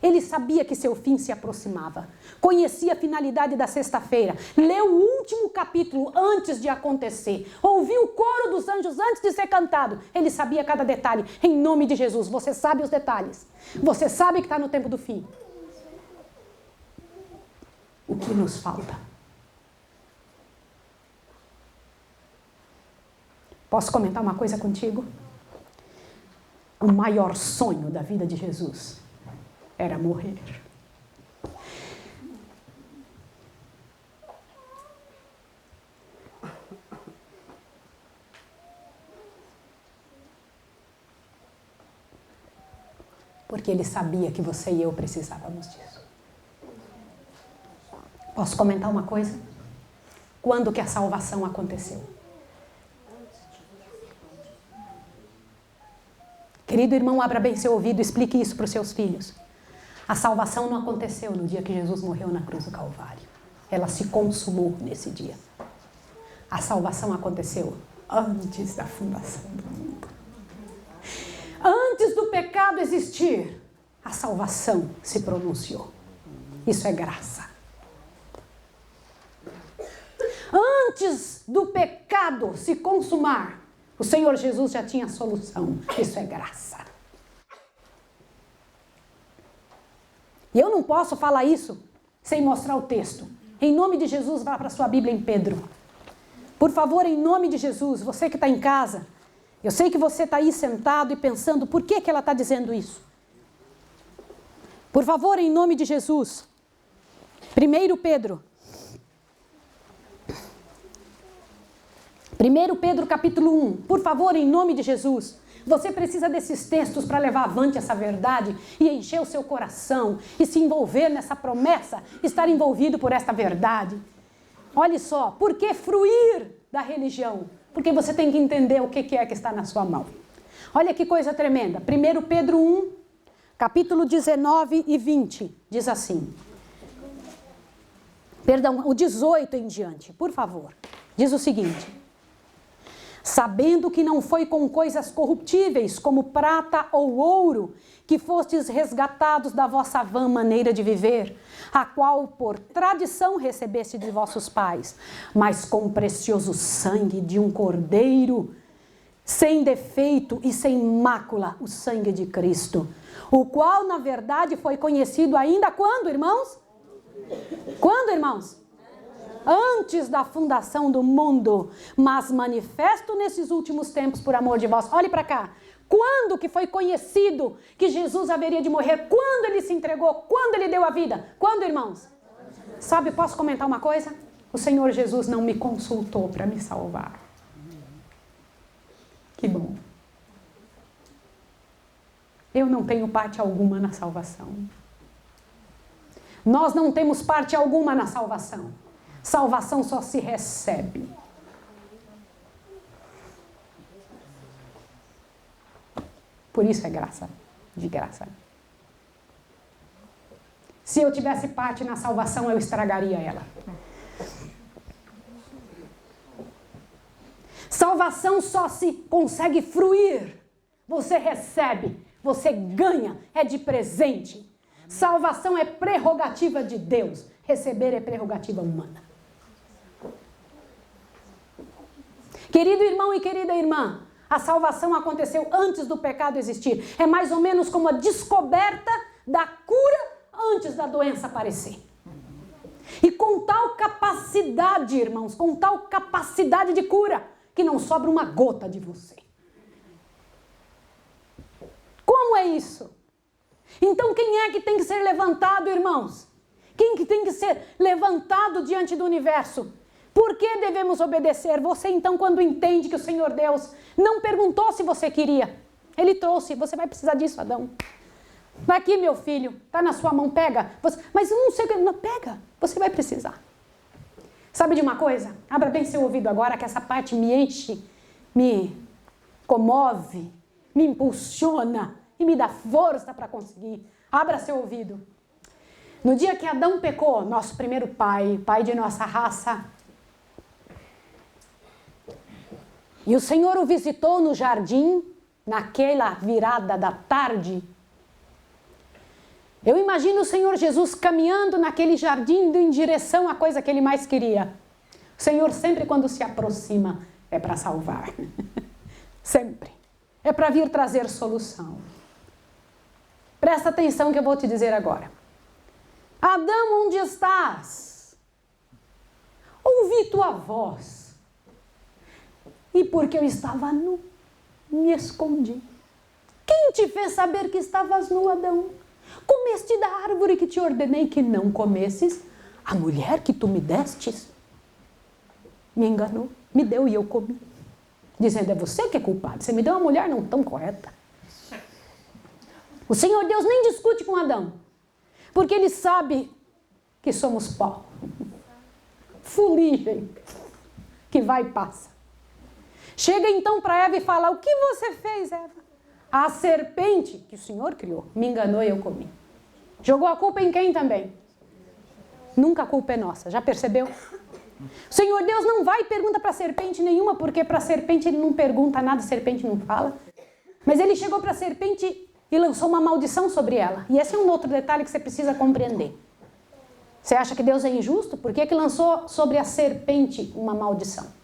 Ele sabia que seu fim se aproximava. Conhecia a finalidade da sexta-feira. Leu o último capítulo antes de acontecer. Ouviu o coro dos anjos antes de ser cantado. Ele sabia cada detalhe. Em nome de Jesus, você sabe os detalhes. Você sabe que está no tempo do fim. O que nos falta? Posso comentar uma coisa contigo? O maior sonho da vida de Jesus era morrer. Porque ele sabia que você e eu precisávamos disso. Posso comentar uma coisa? Quando que a salvação aconteceu? Querido irmão, abra bem seu ouvido e explique isso para os seus filhos. A salvação não aconteceu no dia que Jesus morreu na cruz do Calvário. Ela se consumou nesse dia. A salvação aconteceu antes da fundação do mundo. Antes do pecado existir, a salvação se pronunciou. Isso é graça. Antes do pecado se consumar, o Senhor Jesus já tinha a solução. Isso é graça. E eu não posso falar isso sem mostrar o texto. Em nome de Jesus, vá para a sua Bíblia em Pedro. Por favor, em nome de Jesus, você que está em casa, eu sei que você está aí sentado e pensando, por que ela está dizendo isso? Por favor, em nome de Jesus. 1 Pedro. 1 Pedro capítulo 1. Por favor, em nome de Jesus. Você precisa desses textos para levar avante essa verdade e encher o seu coração e se envolver nessa promessa, estar envolvido por esta verdade. Olha só, por que fruir da religião? Porque você tem que entender o que é que está na sua mão. Olha que coisa tremenda. 1 Pedro 1, capítulo 19 e 20, diz assim. Perdão, o 18 em diante, por favor. Diz o seguinte. Sabendo que não foi com coisas corruptíveis, como prata ou ouro, que fostes resgatados da vossa vã maneira de viver, a qual por tradição recebeste de vossos pais, mas com o precioso sangue de um cordeiro, sem defeito e sem mácula, o sangue de Cristo, o qual na verdade foi conhecido ainda quando, irmãos? Quando, irmãos? Antes da fundação do mundo, mas manifesto nesses últimos tempos por amor de vós. Olhe para cá. Quando que foi conhecido que Jesus haveria de morrer? Quando ele se entregou? Quando ele deu a vida? Quando, irmãos? Sabe, posso comentar uma coisa? O Senhor Jesus não me consultou para me salvar. Que bom. Eu não tenho parte alguma na salvação. Nós não temos parte alguma na salvação. Salvação só se recebe. Por isso é graça, de graça. Se eu tivesse parte na salvação, eu estragaria ela. Salvação só se consegue fruir. Você recebe, você ganha, é de presente. Salvação é prerrogativa de Deus. Receber é prerrogativa humana. Querido irmão e querida irmã, A salvação aconteceu antes do pecado existir. É mais ou menos como a descoberta da cura antes da doença aparecer. E com tal capacidade, irmãos, com tal capacidade de cura, que não sobra uma gota de você. Como é isso? Então quem é que tem que ser levantado, irmãos? Quem que tem que ser levantado diante do universo? Por que devemos obedecer? Você então, quando entende que o Senhor Deus não perguntou se você queria, Ele trouxe, você vai precisar disso, Adão. Vai aqui, meu filho, está na sua mão, pega. Mas eu não sei o que, não, pega, você vai precisar. Sabe de uma coisa? Abra bem seu ouvido agora, que essa parte me enche, me comove, me impulsiona e me dá força para conseguir. Abra seu ouvido. No dia que Adão pecou, nosso primeiro pai, pai de nossa raça, e o Senhor o visitou no jardim, naquela virada da tarde. Eu imagino o Senhor Jesus caminhando naquele jardim, indo em direção à coisa que Ele mais queria. O Senhor sempre quando se aproxima é para salvar. Sempre. É para vir trazer solução. Presta atenção que eu vou te dizer agora. Adão, onde estás? Ouvi tua voz. E porque eu estava nu, me escondi. Quem te fez saber que estavas nu, Adão? Comeste da árvore que te ordenei que não comesses? A mulher que tu me destes me enganou, me deu e eu comi. Dizendo, é você que é culpado, você me deu uma mulher não tão correta. O Senhor Deus nem discute com Adão, porque Ele sabe que somos pó. Fuligem, que vai e passa. Chega então para Eva e fala, o que você fez, Eva? A serpente que o Senhor criou me enganou e eu comi. Jogou a culpa em quem também? Nunca a culpa é nossa, já percebeu? O Senhor Deus não vai e pergunta para a serpente nenhuma, porque para a serpente Ele não pergunta nada, a serpente não fala. Mas Ele chegou para a serpente e lançou uma maldição sobre ela. E esse é um outro detalhe que você precisa compreender. Você acha que Deus é injusto? Por que que lançou sobre a serpente uma maldição?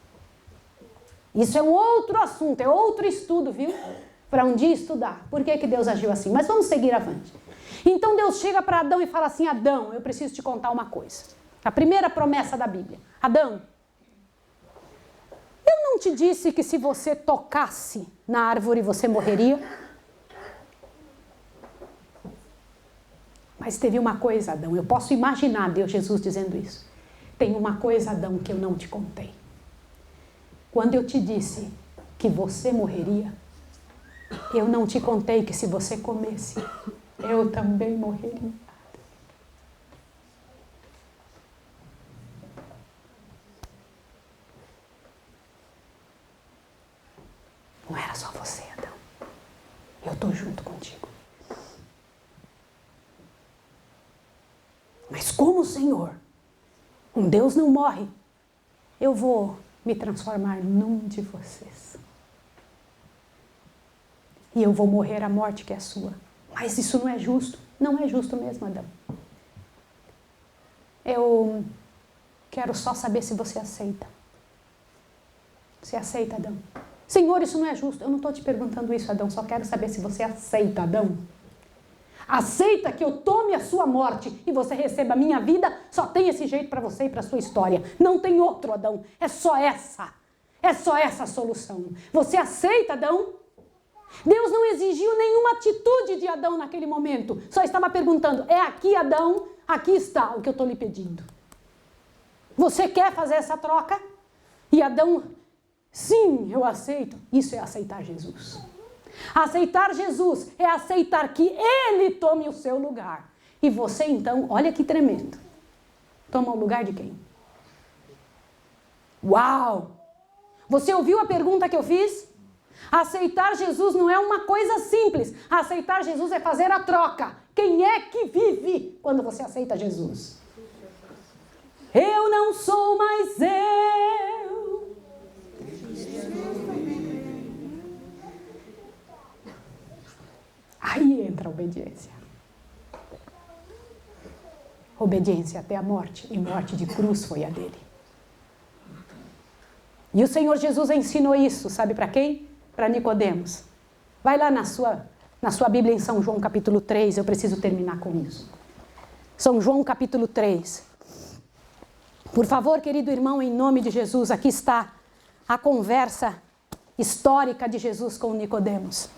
Isso é um outro assunto, é outro estudo, viu? Para um dia estudar. Por que que Deus agiu assim? Mas vamos seguir avante. Então Deus chega para Adão e fala assim, Adão, eu preciso te contar uma coisa. A primeira promessa da Bíblia. Adão, eu não te disse que se você tocasse na árvore você morreria? Mas teve uma coisa, Adão, eu posso imaginar Deus, Jesus dizendo isso. Tem uma coisa, Adão, que eu não te contei. Quando eu te disse que você morreria, eu não te contei que se você comesse, eu também morreria. Não era só você, Adão. Eu estou junto contigo. Mas como o Senhor, um Deus não morre, eu vou me transformar num de vocês. E eu vou morrer a morte que é sua. Mas isso não é justo. Não é justo mesmo, Adão. Eu quero só saber se você aceita. Você aceita, Adão? Senhor, isso não é justo. Eu não estou te perguntando isso, Adão. Só quero saber se você aceita, Adão. Aceita que eu tome a sua morte e você receba a minha vida? Só tem esse jeito para você e para a sua história. Não tem outro, Adão. É só essa. É só essa a solução. Você aceita, Adão? Deus não exigiu nenhuma atitude de Adão naquele momento. Só estava perguntando, é aqui, Adão? Aqui está o que eu estou lhe pedindo. Você quer fazer essa troca? E Adão, sim, eu aceito. Isso é aceitar Jesus. Aceitar Jesus é aceitar que Ele tome o seu lugar. E você então, olha que tremendo. Toma o lugar de quem? Uau! Você ouviu a pergunta que eu fiz? Aceitar Jesus não é uma coisa simples. Aceitar Jesus é fazer a troca. Quem é que vive quando você aceita Jesus? Eu não sou mais eu. Aí entra a obediência. Obediência até a morte, e morte de cruz foi a dele. E o Senhor Jesus ensinou isso, sabe para quem? para Nicodemos. Vai lá na sua Bíblia em São João capítulo 3, eu preciso terminar com isso. São João capítulo 3. Por favor, querido irmão, em nome de Jesus, aqui está a conversa histórica de Jesus com Nicodemos.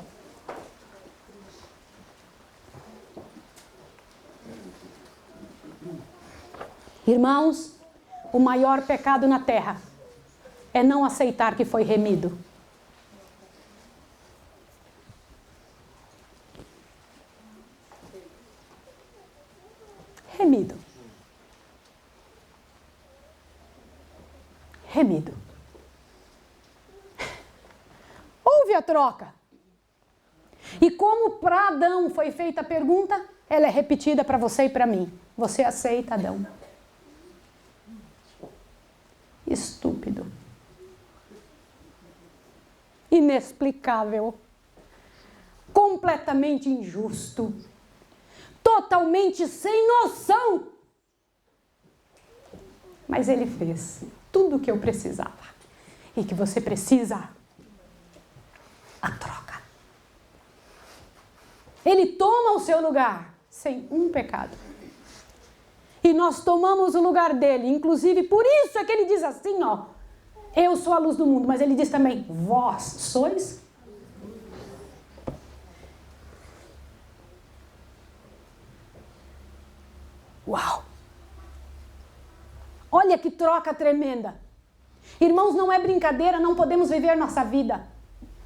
Irmãos, o maior pecado na terra é não aceitar que foi remido. Remido. Remido. Houve a troca. E como para Adão foi feita a pergunta, ela é repetida para você e para mim. Você aceita, Adão? Estúpido. Inexplicável. Completamente injusto. Totalmente sem noção. Mas ele fez tudo o que eu precisava. E que você precisa. A troca. Ele toma o seu lugar sem um pecado. E nós tomamos o lugar dele. Inclusive, por isso é que ele diz assim, ó. Eu sou a luz do mundo. Mas ele diz também, vós sois. Uau! Olha que troca tremenda. Irmãos, não é brincadeira, não podemos viver nossa vida.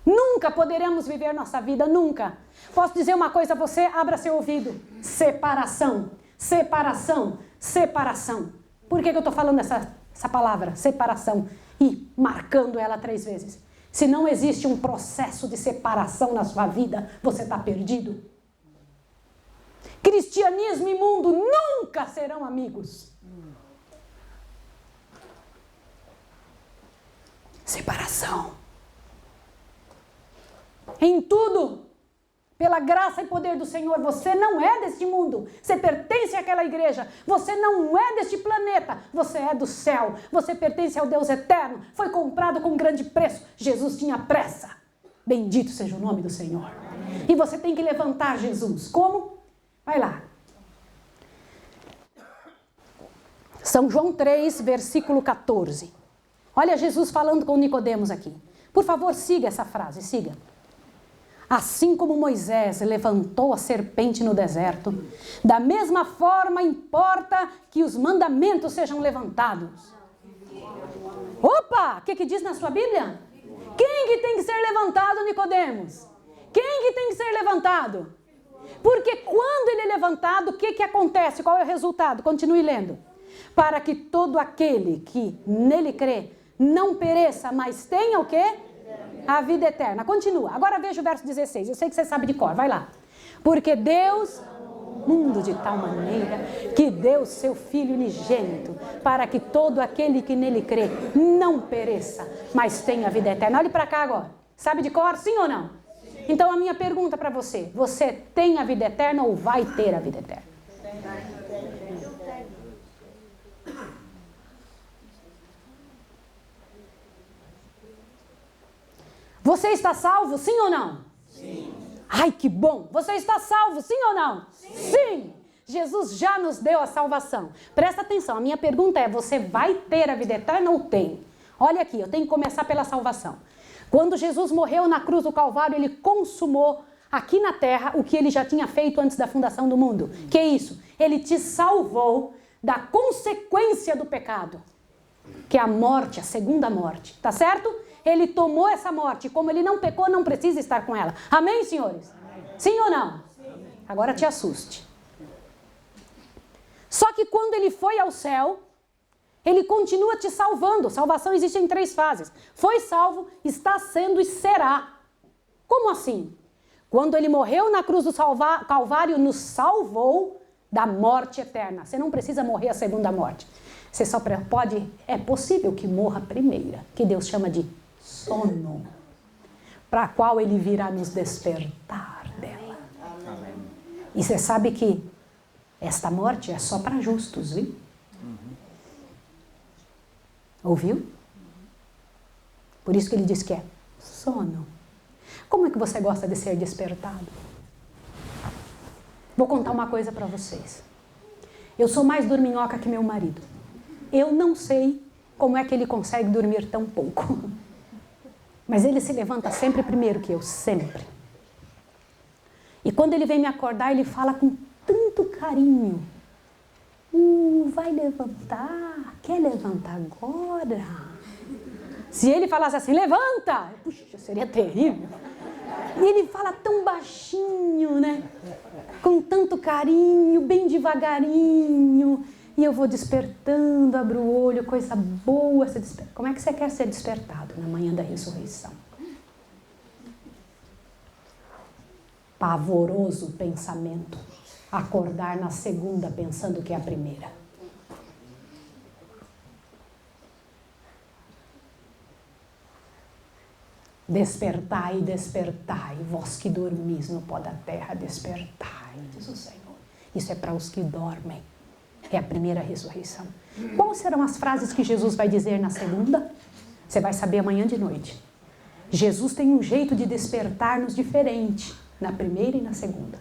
Nunca poderemos viver nossa vida, nunca. Posso dizer uma coisa a você? Abra seu ouvido. Separação, separação, separação. Por que eu estou falando essa palavra? Separação. E marcando ela 3 vezes. Se não existe um processo de separação na sua vida, você está perdido. Cristianismo e mundo nunca serão amigos. Separação. Em tudo, pela graça e poder do Senhor, você não é deste mundo. Você pertence àquela igreja. Você não é deste planeta. Você é do céu. Você pertence ao Deus eterno. Foi comprado com grande preço. Jesus tinha pressa. Bendito seja o nome do Senhor. E você tem que levantar Jesus. Como? Vai lá. São João 3, versículo 14. Olha Jesus falando com Nicodemos aqui. Por favor, siga essa frase, siga. Assim como Moisés levantou a serpente no deserto, da mesma forma importa que os mandamentos sejam levantados. Opa! O que diz na sua Bíblia? Quem que tem que ser levantado, Nicodemos? Quem que tem que ser levantado? Porque quando ele é levantado, o que acontece? Qual é o resultado? Continue lendo. Para que todo aquele que nele crê não pereça, mas tenha o quê? A vida eterna. Continua. Agora veja o verso 16. Eu sei que você sabe de cor. Vai lá. Porque Deus, mundo de tal maneira, que deu seu Filho unigênito, para que todo aquele que nele crê não pereça, mas tenha a vida eterna. Olhe para cá agora. Sabe de cor? Sim ou não? Sim. Então a minha pergunta para você. Você tem a vida eterna ou vai ter a vida eterna? Você está salvo, sim ou não? Sim. Ai, que bom! Você está salvo, sim ou não? Sim. Sim. Jesus já nos deu a salvação. Presta atenção, a minha pergunta é, você vai ter a vida eterna ou tem? Olha aqui, eu tenho que começar pela salvação. Quando Jesus morreu na cruz do Calvário, ele consumou aqui na terra o que ele já tinha feito antes da fundação do mundo. Que é isso? Ele te salvou da consequência do pecado, que é a morte, a segunda morte. Tá certo? Ele tomou essa morte. Como ele não pecou, não precisa estar com ela. Amém, senhores? Amém. Sim ou não? Sim. Agora te assuste. Só que quando ele foi ao céu, ele continua te salvando. Salvação existe em 3 fases. Foi salvo, está sendo e será. Como assim? Quando ele morreu na cruz do Calvário, nos salvou da morte eterna. Você não precisa morrer a segunda morte. Você só pode, é possível que morra a primeira, que Deus chama de sono, para a qual ele virá nos despertar dela. Amém. E você sabe que esta morte é só para justos, viu? Ouviu? Por isso que ele diz que é sono. Como é que você gosta de ser despertado? Vou contar uma coisa para vocês. Eu sou mais dorminhoca que meu marido. Eu não sei como é que ele consegue dormir tão pouco. Mas ele se levanta sempre primeiro que eu, sempre. E quando ele vem me acordar, ele fala com tanto carinho. Vai levantar? Quer levantar agora? Se ele falasse assim, levanta! Puxa, seria terrível. E ele fala tão baixinho, né? Com tanto carinho, bem devagarinho. E eu vou despertando, abro o olho, coisa boa. Como é que você quer ser despertado na manhã da ressurreição? Pavoroso pensamento. Acordar na segunda pensando que é a primeira. Despertai, despertai, vós que dormis no pó da terra, despertai, diz o Senhor. Isso é para os que dormem. É a primeira ressurreição. Quais serão as frases que Jesus vai dizer na segunda? Você vai saber amanhã de noite. Jesus tem um jeito de despertar-nos diferente, na primeira e na segunda.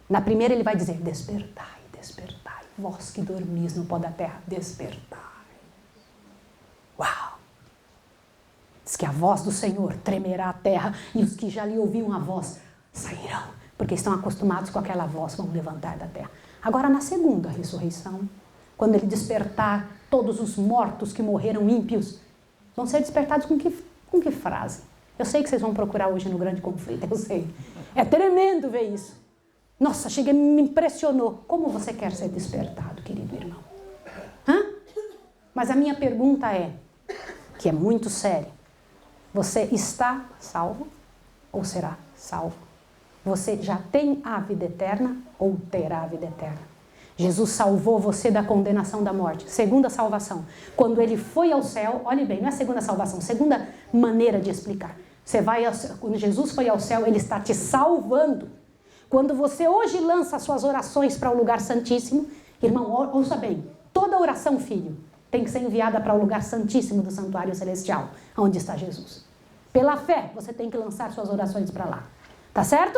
Na primeira ele vai dizer, despertai, despertai, vós que dormis no pó da terra, despertai. Uau! Diz que a voz do Senhor tremerá a terra e os que já lhe ouviam a voz sairão, porque estão acostumados com aquela voz, vão levantar da terra. Agora na segunda ressurreição, quando ele despertar todos os mortos que morreram ímpios, vão ser despertados com que frase? Eu sei que vocês vão procurar hoje no Grande Conflito, eu sei. É tremendo ver isso. Nossa, chega, me impressionou. Como você quer ser despertado, querido irmão? Mas a minha pergunta é, que é muito séria. Você está salvo ou será salvo? Você já tem a vida eterna ou terá a vida eterna? Jesus salvou você da condenação da morte. Segunda salvação. Quando ele foi ao céu, olhe bem, não é segunda salvação, segunda maneira de explicar. Quando Jesus foi ao céu, ele está te salvando. Quando você hoje lança suas orações para o lugar santíssimo, irmão, ouça bem, toda oração, filho, tem que ser enviada para o lugar santíssimo do santuário celestial, onde está Jesus. Pela fé, você tem que lançar suas orações para lá. Tá certo?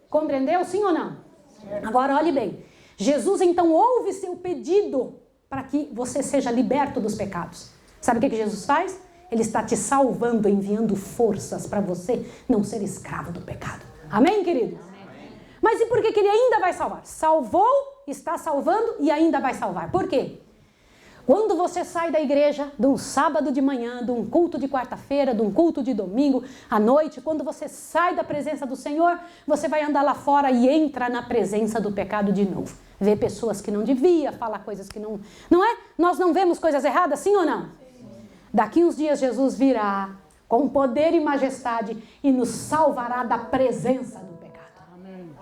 Compreendeu? Sim ou não? Certo. Agora, olhe bem. Jesus, então, ouve seu pedido para que você seja liberto dos pecados. Sabe o que Jesus faz? Ele está te salvando, enviando forças para você não ser escravo do pecado. Amém, querido? Amém. Mas e por que ele ainda vai salvar? Salvou, está salvando e ainda vai salvar. Por quê? Quando você sai da igreja, de um sábado de manhã, de um culto de quarta-feira, de um culto de domingo, à noite, quando você sai da presença do Senhor, você vai andar lá fora e entra na presença do pecado de novo. Vê pessoas que não devia, fala coisas que não... Não é? Nós não vemos coisas erradas, sim ou não? Daqui uns dias Jesus virá com poder e majestade e nos salvará da presença do pecado. Amém.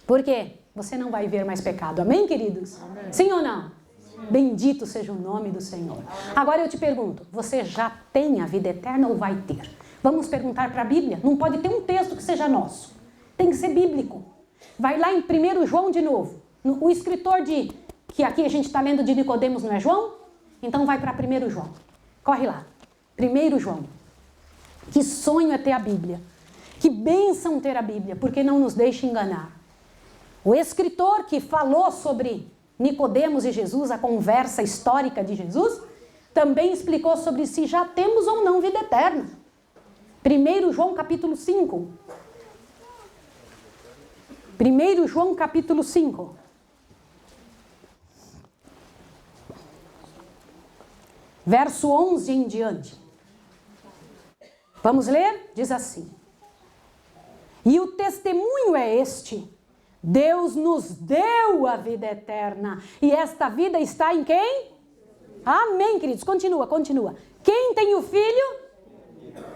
Por quê? Você não vai ver mais pecado. Amém, queridos? Amém. Sim ou não? Sim. Bendito seja o nome do Senhor. Amém. Agora eu te pergunto, você já tem a vida eterna ou vai ter? Vamos perguntar para a Bíblia? Não pode ter um texto que seja nosso. Tem que ser bíblico. Vai lá em 1 João de novo. O escritor que aqui a gente está lendo de Nicodemos não é João? Então vai para 1 João. Corre lá. 1 João. Que sonho é ter a Bíblia. Que bênção ter a Bíblia, porque não nos deixa enganar. O escritor que falou sobre Nicodemos e Jesus, a conversa histórica de Jesus, também explicou sobre se já temos ou não vida eterna. 1 João capítulo 5. 1 João capítulo 5. Verso 11 em diante. Vamos ler? Diz assim. E o testemunho é este: Deus nos deu a vida eterna. E esta vida está em quem? Amém, queridos. Continua. Quem tem o Filho,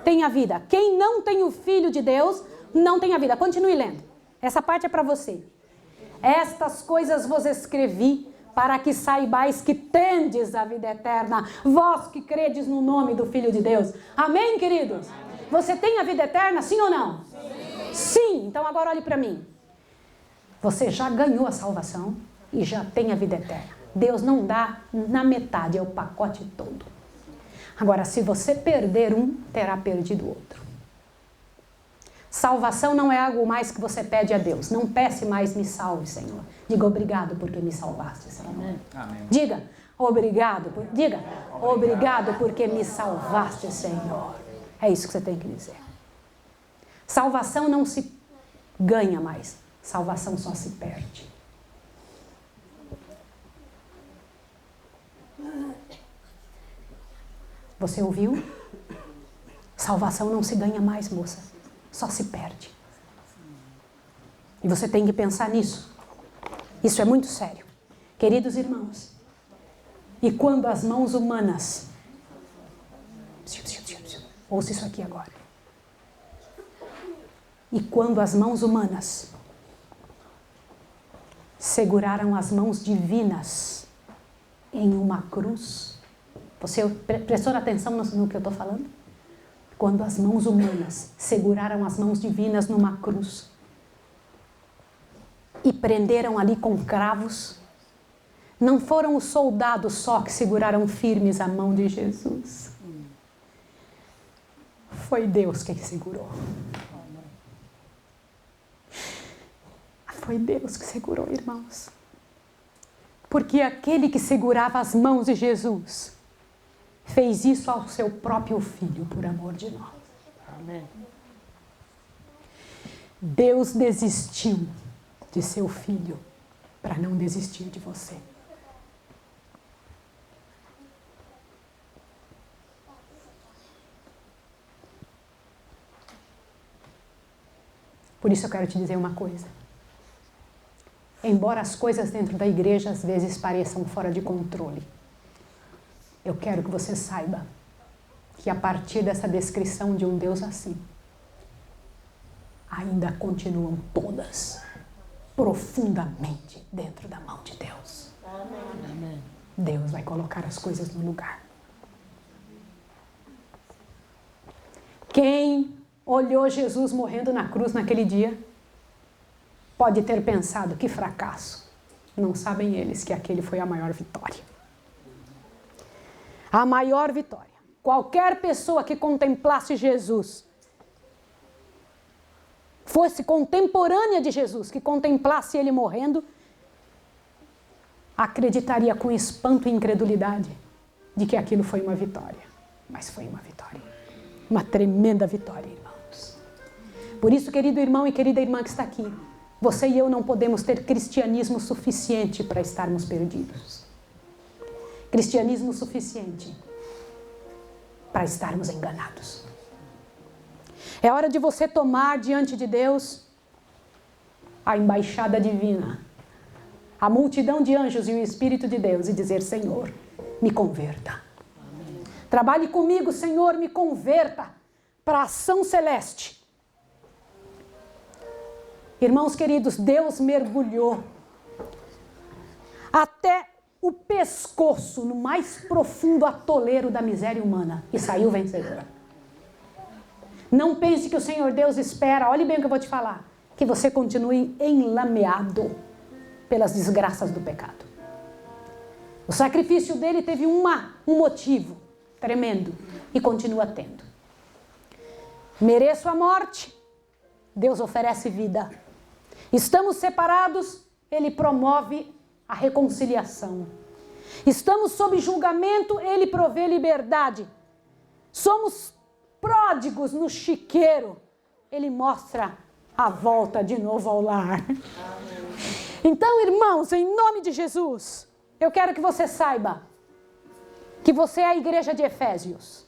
tem a vida. Quem não tem o Filho de Deus, não tem a vida. Continue lendo. Essa parte é para você. Estas coisas vos escrevi para que saibais que tendes a vida eterna, vós que credes no nome do Filho de Deus. Amém, queridos? Amém. Você tem a vida eterna, sim ou não? Sim. Sim. Então agora olhe para mim. Você já ganhou a salvação e já tem a vida eterna. Deus não dá na metade, é o pacote todo. Agora, se você perder um, terá perdido o outro. Salvação não é algo mais que você pede a Deus. Não peça mais, me salve, Senhor. Diga obrigado porque me salvaste, Senhor. Amém. Diga obrigado porque me salvaste, Senhor. É isso que você tem que dizer. Salvação não se ganha mais. Salvação só se perde. Você ouviu? Salvação não se ganha mais, moça. Só se perde. E você tem que pensar nisso. Isso é muito sério. Queridos irmãos, e quando as mãos humanas... Ouça isso aqui agora. E quando as mãos humanas seguraram as mãos divinas em uma cruz... Você prestou atenção no que eu estou falando? Quando as mãos humanas seguraram as mãos divinas numa cruz e prenderam ali com cravos, não foram os soldados só que seguraram firmes a mão de Jesus. Foi Deus quem segurou. Foi Deus que segurou, irmãos. Porque aquele que segurava as mãos de Jesus fez isso ao seu próprio filho, por amor de nós. Amém. Deus desistiu de seu filho para não desistir de você. Por isso eu quero te dizer uma coisa. Embora as coisas dentro da igreja às vezes pareçam fora de controle, eu quero que você saiba que a partir dessa descrição de um Deus assim, ainda continuam todas profundamente dentro da mão de Deus. Amém. Deus vai colocar as coisas no lugar. Quem olhou Jesus morrendo na cruz naquele dia pode ter pensado, que fracasso. Não sabem eles que aquele foi a maior vitória. A maior vitória. Qualquer pessoa que contemplasse Jesus, fosse contemporânea de Jesus, que contemplasse ele morrendo, acreditaria com espanto e incredulidade de que aquilo foi uma vitória. Mas foi uma vitória. Uma tremenda vitória, irmãos. Por isso, querido irmão e querida irmã que está aqui, você e eu não podemos ter cristianismo suficiente para estarmos perdidos. Cristianismo suficiente para estarmos enganados. É hora de você tomar diante de Deus a embaixada divina, a multidão de anjos e o Espírito de Deus e dizer, Senhor, me converta. Amém. Trabalhe comigo, Senhor, me converta para a ação celeste. Irmãos queridos, Deus mergulhou até o pescoço no mais profundo atoleiro da miséria humana e saiu vencedora. Não pense que o Senhor Deus espera, olhe bem o que eu vou te falar, que você continue enlameado pelas desgraças do pecado. O sacrifício dele teve um motivo tremendo e continua tendo. Mereço a morte, Deus oferece vida. Estamos separados, ele promove a reconciliação. Estamos sob julgamento, ele provê liberdade. Somos pródigos no chiqueiro, ele mostra a volta de novo ao lar. Amém. Então, irmãos, em nome de Jesus, eu quero que você saiba que você é a igreja de Efésios.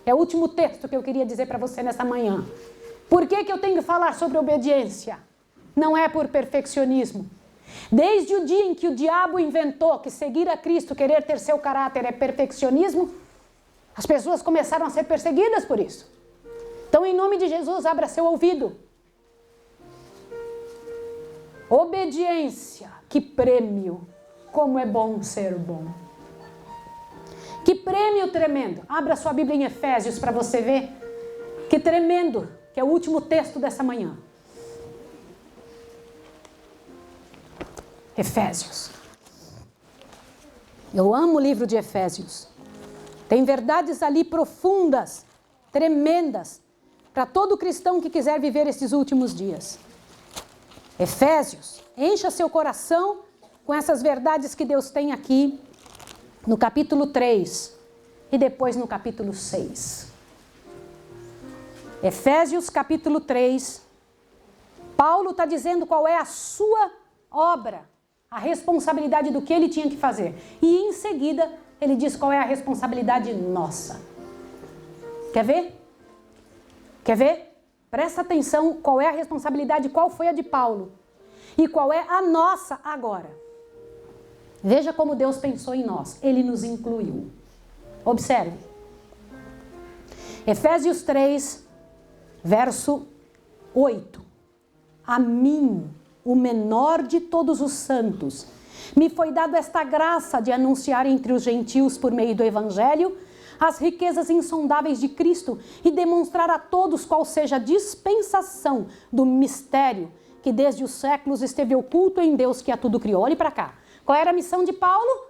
É o último texto que eu queria dizer para você nessa manhã. Por que eu tenho que falar sobre obediência? Não é por perfeccionismo. Desde o dia em que o diabo inventou que seguir a Cristo, querer ter seu caráter é perfeccionismo, as pessoas começaram a ser perseguidas por isso. Então, em nome de Jesus, abra seu ouvido. Obediência, que prêmio. Como é bom ser bom. Que prêmio tremendo. Abra sua Bíblia em Efésios para você ver. Que tremendo, que é o último texto dessa manhã. Efésios. Eu amo o livro de Efésios. Tem verdades ali profundas, tremendas, para todo cristão que quiser viver esses últimos dias. Efésios, encha seu coração com essas verdades que Deus tem aqui no capítulo 3 e depois no capítulo 6. Efésios capítulo 3, Paulo está dizendo qual é a sua obra, a responsabilidade do que ele tinha que fazer. E em seguida ele diz qual é a responsabilidade nossa. Quer ver? Quer ver? Presta atenção qual é a responsabilidade, qual foi a de Paulo e qual é a nossa agora. Veja como Deus pensou em nós. Ele nos incluiu. Observe. Efésios 3, verso 8. A mim, o menor de todos os santos, me foi dado esta graça de anunciar entre os gentios por meio do evangelho as riquezas insondáveis de Cristo e demonstrar a todos qual seja a dispensação do mistério que desde os séculos esteve oculto em Deus que a tudo criou. Olhe para cá. Qual era a missão de Paulo?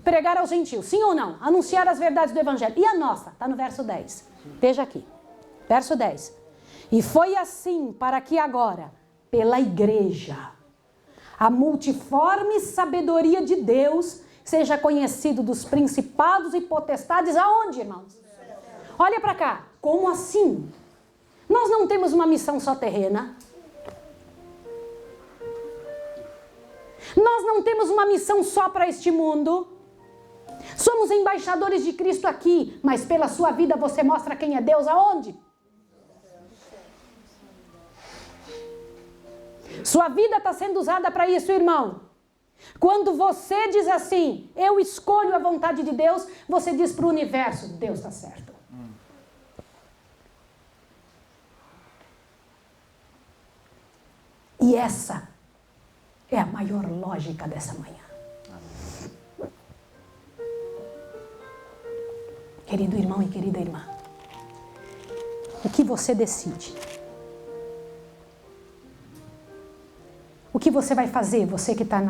Pregar aos gentios, sim ou não? Anunciar as verdades do evangelho. E a nossa? Está no verso 10. Veja aqui. Verso 10. E foi assim para que agora, pela igreja, a multiforme sabedoria de Deus seja conhecido dos principados e potestades aonde, irmãos? Olha para cá. Como assim? Nós não temos uma missão só terrena. Nós não temos uma missão só para este mundo. Somos embaixadores de Cristo aqui, mas pela sua vida você mostra quem é Deus aonde? Sua vida está sendo usada para isso, irmão. Quando você diz assim, eu escolho a vontade de Deus, você diz para o universo, Deus está certo. E essa é a maior lógica dessa manhã. Querido irmão e querida irmã, o que você decide? O que você vai fazer, você que está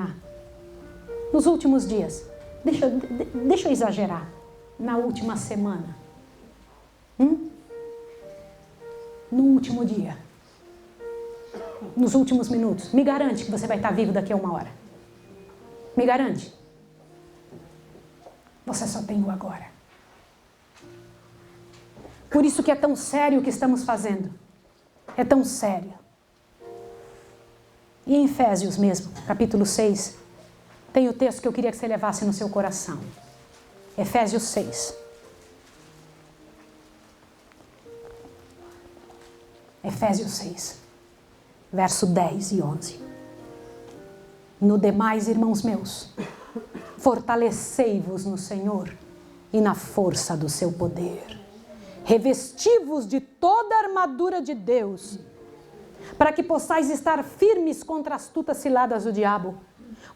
nos últimos dias? Deixa eu exagerar. Na última semana. No último dia. Nos últimos minutos. Me garante que você vai estar vivo daqui a 1 hora. Me garante. Você só tem o agora. Por isso que é tão sério o que estamos fazendo. É tão sério. E em Efésios mesmo, capítulo 6, tem o texto que eu queria que você levasse no seu coração. Efésios 6. Efésios 6, verso 10 e 11. No demais, irmãos meus, fortalecei-vos no Senhor e na força do seu poder. Revesti-vos de toda a armadura de Deus, para que possais estar firmes contra as astutas ciladas do diabo.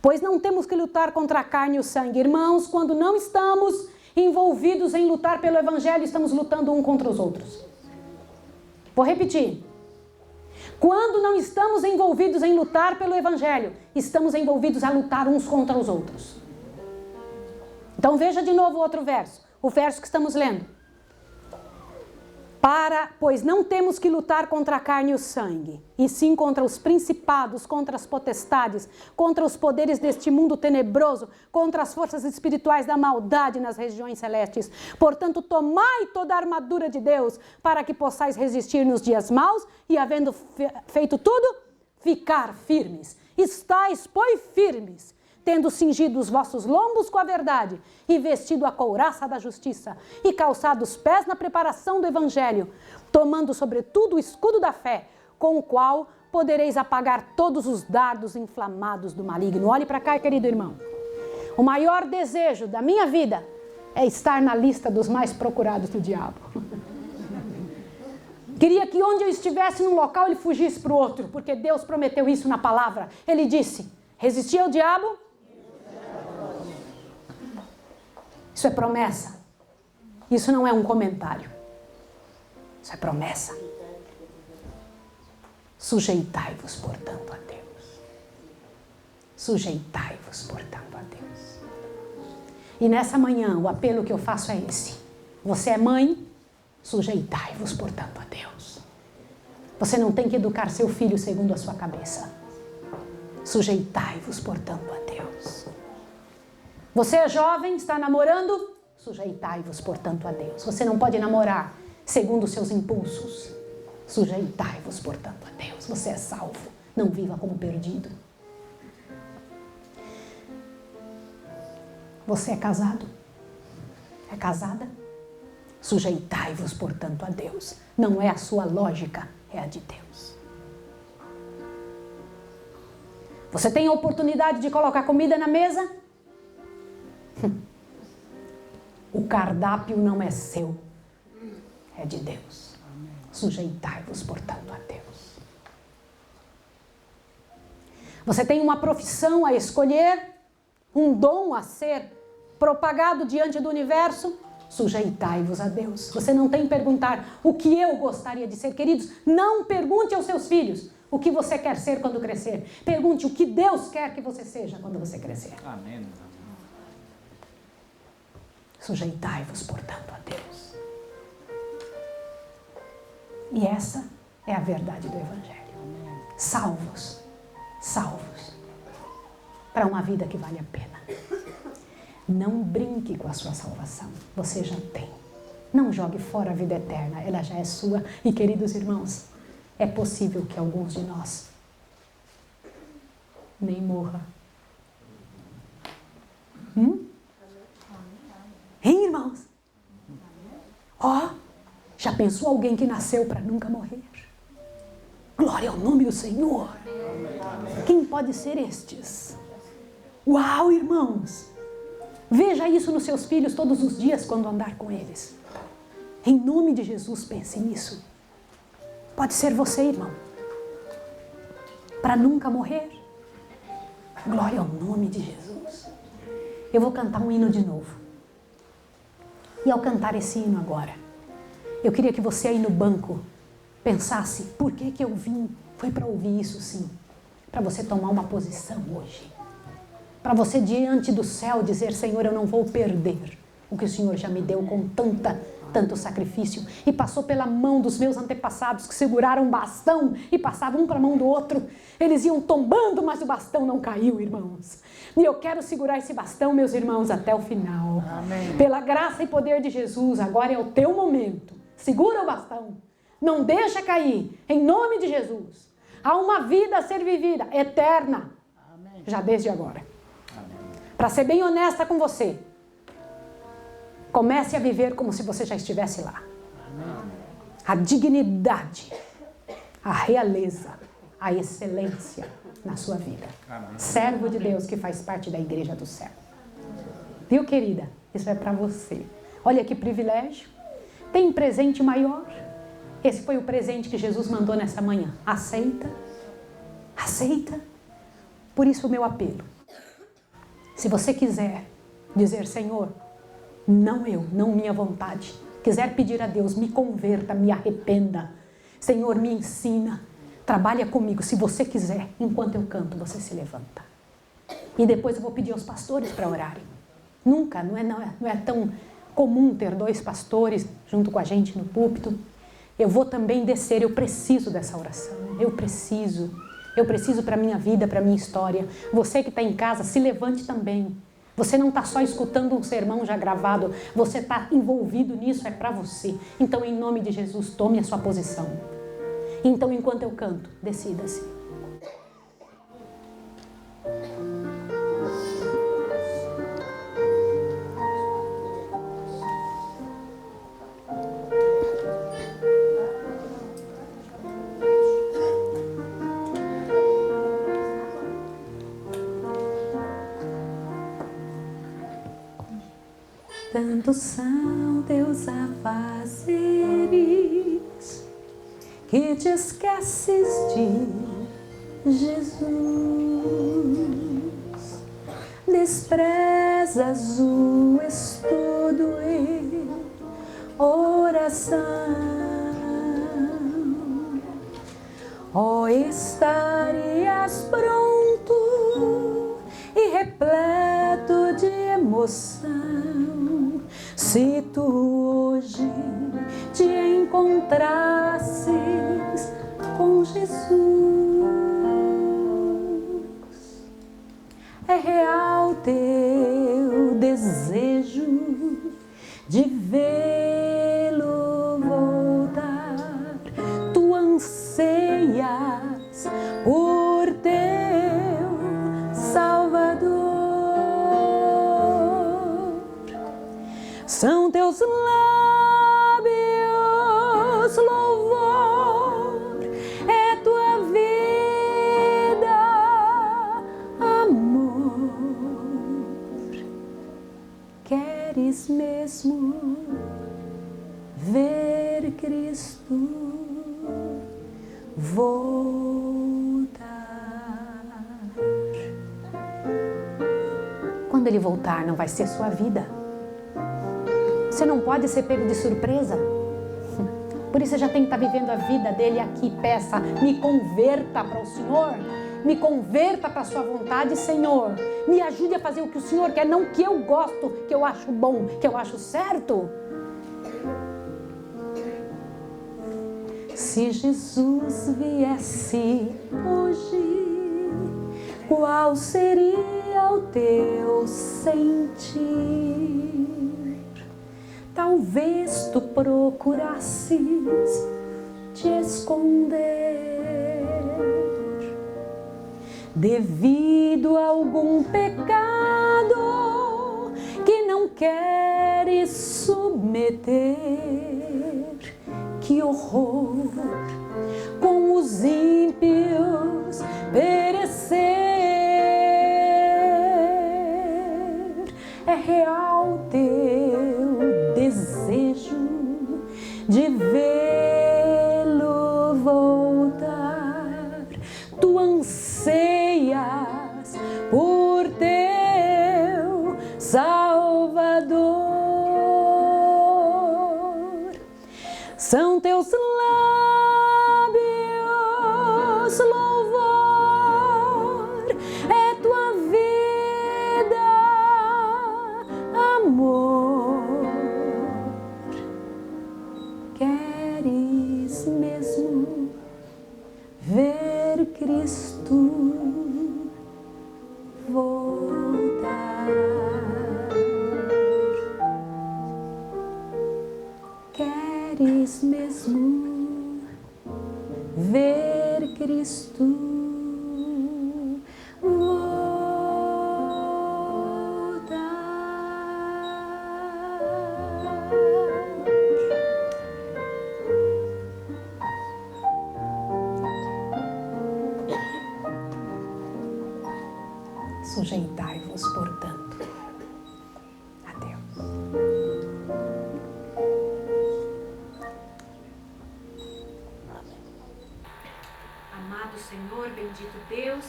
Pois não temos que lutar contra a carne e o sangue. Irmãos, quando não estamos envolvidos em lutar pelo evangelho, estamos lutando um contra os outros. Vou repetir. Quando não estamos envolvidos em lutar pelo evangelho, estamos envolvidos a lutar uns contra os outros. Então veja de novo o outro verso. O verso que estamos lendo. Pois não temos que lutar contra a carne e o sangue, e sim contra os principados, contra as potestades, contra os poderes deste mundo tenebroso, contra as forças espirituais da maldade nas regiões celestes. Portanto, tomai toda a armadura de Deus, para que possais resistir nos dias maus, e havendo feito tudo, ficar firmes. Estais, pois, firmes, tendo cingido os vossos lombos com a verdade, e vestido a couraça da justiça, e calçado os pés na preparação do evangelho, tomando sobretudo o escudo da fé, com o qual podereis apagar todos os dardos inflamados do maligno. Olhe para cá, querido irmão. O maior desejo da minha vida é estar na lista dos mais procurados do diabo. Queria que onde eu estivesse num local ele fugisse para o outro, porque Deus prometeu isso na palavra. Ele disse, resistir ao diabo. Isso é promessa. Isso não é um comentário. Isso é promessa. Sujeitai-vos, portanto, a Deus. Sujeitai-vos, portanto, a Deus. E nessa manhã, o apelo que eu faço é esse. Você é mãe? Sujeitai-vos, portanto, a Deus. Você não tem que educar seu filho segundo a sua cabeça. Sujeitai-vos, portanto, a Deus. Você é jovem, está namorando? Sujeitai-vos, portanto, a Deus. Você não pode namorar segundo os seus impulsos. Sujeitai-vos, portanto, a Deus. Você é salvo. Não viva como perdido. Você é casado? É casada? Sujeitai-vos, portanto, a Deus. Não é a sua lógica, é a de Deus. Você tem a oportunidade de colocar comida na mesa? O cardápio não é seu, é de Deus. Sujeitai-vos, portanto, a Deus. Você tem uma profissão a escolher, um dom a ser propagado diante do universo? Sujeitai-vos a Deus. Você não tem que perguntar o que eu gostaria de ser. Queridos, não pergunte aos seus filhos o que você quer ser quando crescer. Pergunte o que Deus quer que você seja quando você crescer. Amém. Sujeitai-vos, portanto, a Deus. E essa é a verdade do Evangelho. Salvos, salvos, para uma vida que vale a pena. Não brinque com a sua salvação, você já tem. Não jogue fora a vida eterna, ela já é sua. E, queridos irmãos, é possível que alguns de nós nem morra. Hein, irmãos? Ó, já pensou alguém que nasceu para nunca morrer? Glória ao nome do Senhor. Quem pode ser estes? Uau, irmãos! Veja isso nos seus filhos todos os dias quando andar com eles. Em nome de Jesus, pense nisso. Pode ser você, irmão. Para nunca morrer. Glória ao nome de Jesus. Eu vou cantar um hino de novo. E ao cantar esse hino agora, eu queria que você aí no banco pensasse, por que eu vim? Foi para ouvir isso sim. Para você tomar uma posição hoje. Para você diante do céu dizer, Senhor, eu não vou perder o que o Senhor já me deu com tanto sacrifício. E passou pela mão dos meus antepassados que seguraram um bastão e passavam um para a mão do outro. Eles iam tombando, mas o bastão não caiu, irmãos. E eu quero segurar esse bastão, meus irmãos, até o final. Amém. Pela graça e poder de Jesus, agora é o teu momento. Segura o bastão. Não deixa cair. Em nome de Jesus. Há uma vida a ser vivida, eterna. Amém. Já desde agora. Para ser bem honesta com você, comece a viver como se você já estivesse lá. Amém. A dignidade, a realeza, a excelência na sua vida. Amém. Servo de Deus que faz parte da igreja do céu. Viu, querida? Isso é para você. Olha que privilégio. Tem um presente maior? Esse foi o presente que Jesus mandou nessa manhã. Aceita? Aceita? Por isso o meu apelo. Se você quiser dizer, Senhor, não eu, não minha vontade. Quiser pedir a Deus, me converta, me arrependa. Senhor, me ensina. Trabalha comigo. Se você quiser, enquanto eu canto, você se levanta. E depois eu vou pedir aos pastores para orarem. Nunca, não é tão comum ter 2 pastores junto com a gente no púlpito. Eu vou também descer, eu preciso dessa oração. Eu preciso para a minha vida, para a minha história. Você que está em casa, se levante também. Você não está só escutando um sermão já gravado, você está envolvido nisso, é para você. Então, em nome de Jesus, tome a sua posição. Então, enquanto eu canto, decida-se. Tantos são teus afazeres que te esqueces de Jesus. Desprezas o estudo e oração. Oh, estarias pronto e repleto de emoção devoção. Se tu hoje te encontrasses com Jesus, é real teu desejo de vê-lo voltar. Tu anseias por teu Salvador. São teus lábios louvor, é tua vida amor. Queres mesmo ver Cristo voltar? Quando Ele voltar, não vai ser sua vida. Você não pode ser pego de surpresa. Por isso você já tem que estar vivendo a vida dele aqui. Peça, me converta para o Senhor. Me converta para a sua vontade, Senhor. Me ajude a fazer o que o Senhor quer, não o que eu gosto, que eu acho bom, que eu acho certo. Se Jesus viesse hoje, qual seria o teu sentir? Talvez tu procurasses te esconder devido a algum pecado que não queres submeter. Que horror com os ímpios perecer. É real teu desejo de vê-lo voltar. Tu anseias por teu Salvador. São teus lábios louvor, é tua vida amor. Queres mesmo ver Cristo voltar? Queres mesmo ver Cristo voltar? Sujeitai-vos, portanto, a Deus. Amado Senhor, bendito Deus,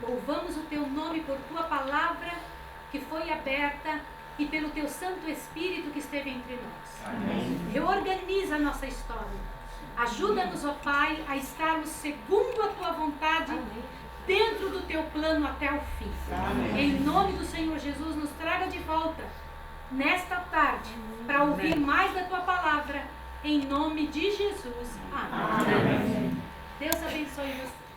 louvamos o Teu nome por Tua palavra que foi aberta e pelo Teu Santo Espírito que esteve entre nós. Amém. Reorganiza a nossa história. Ajuda-nos, ó Pai, a estarmos segundo a Tua vontade. Amém. Dentro do Teu plano até o fim. Amém. Em nome do Senhor Jesus, nos traga de volta nesta tarde para ouvir mais da Tua palavra. Em nome de Jesus. Amém. Amém. Deus abençoe você.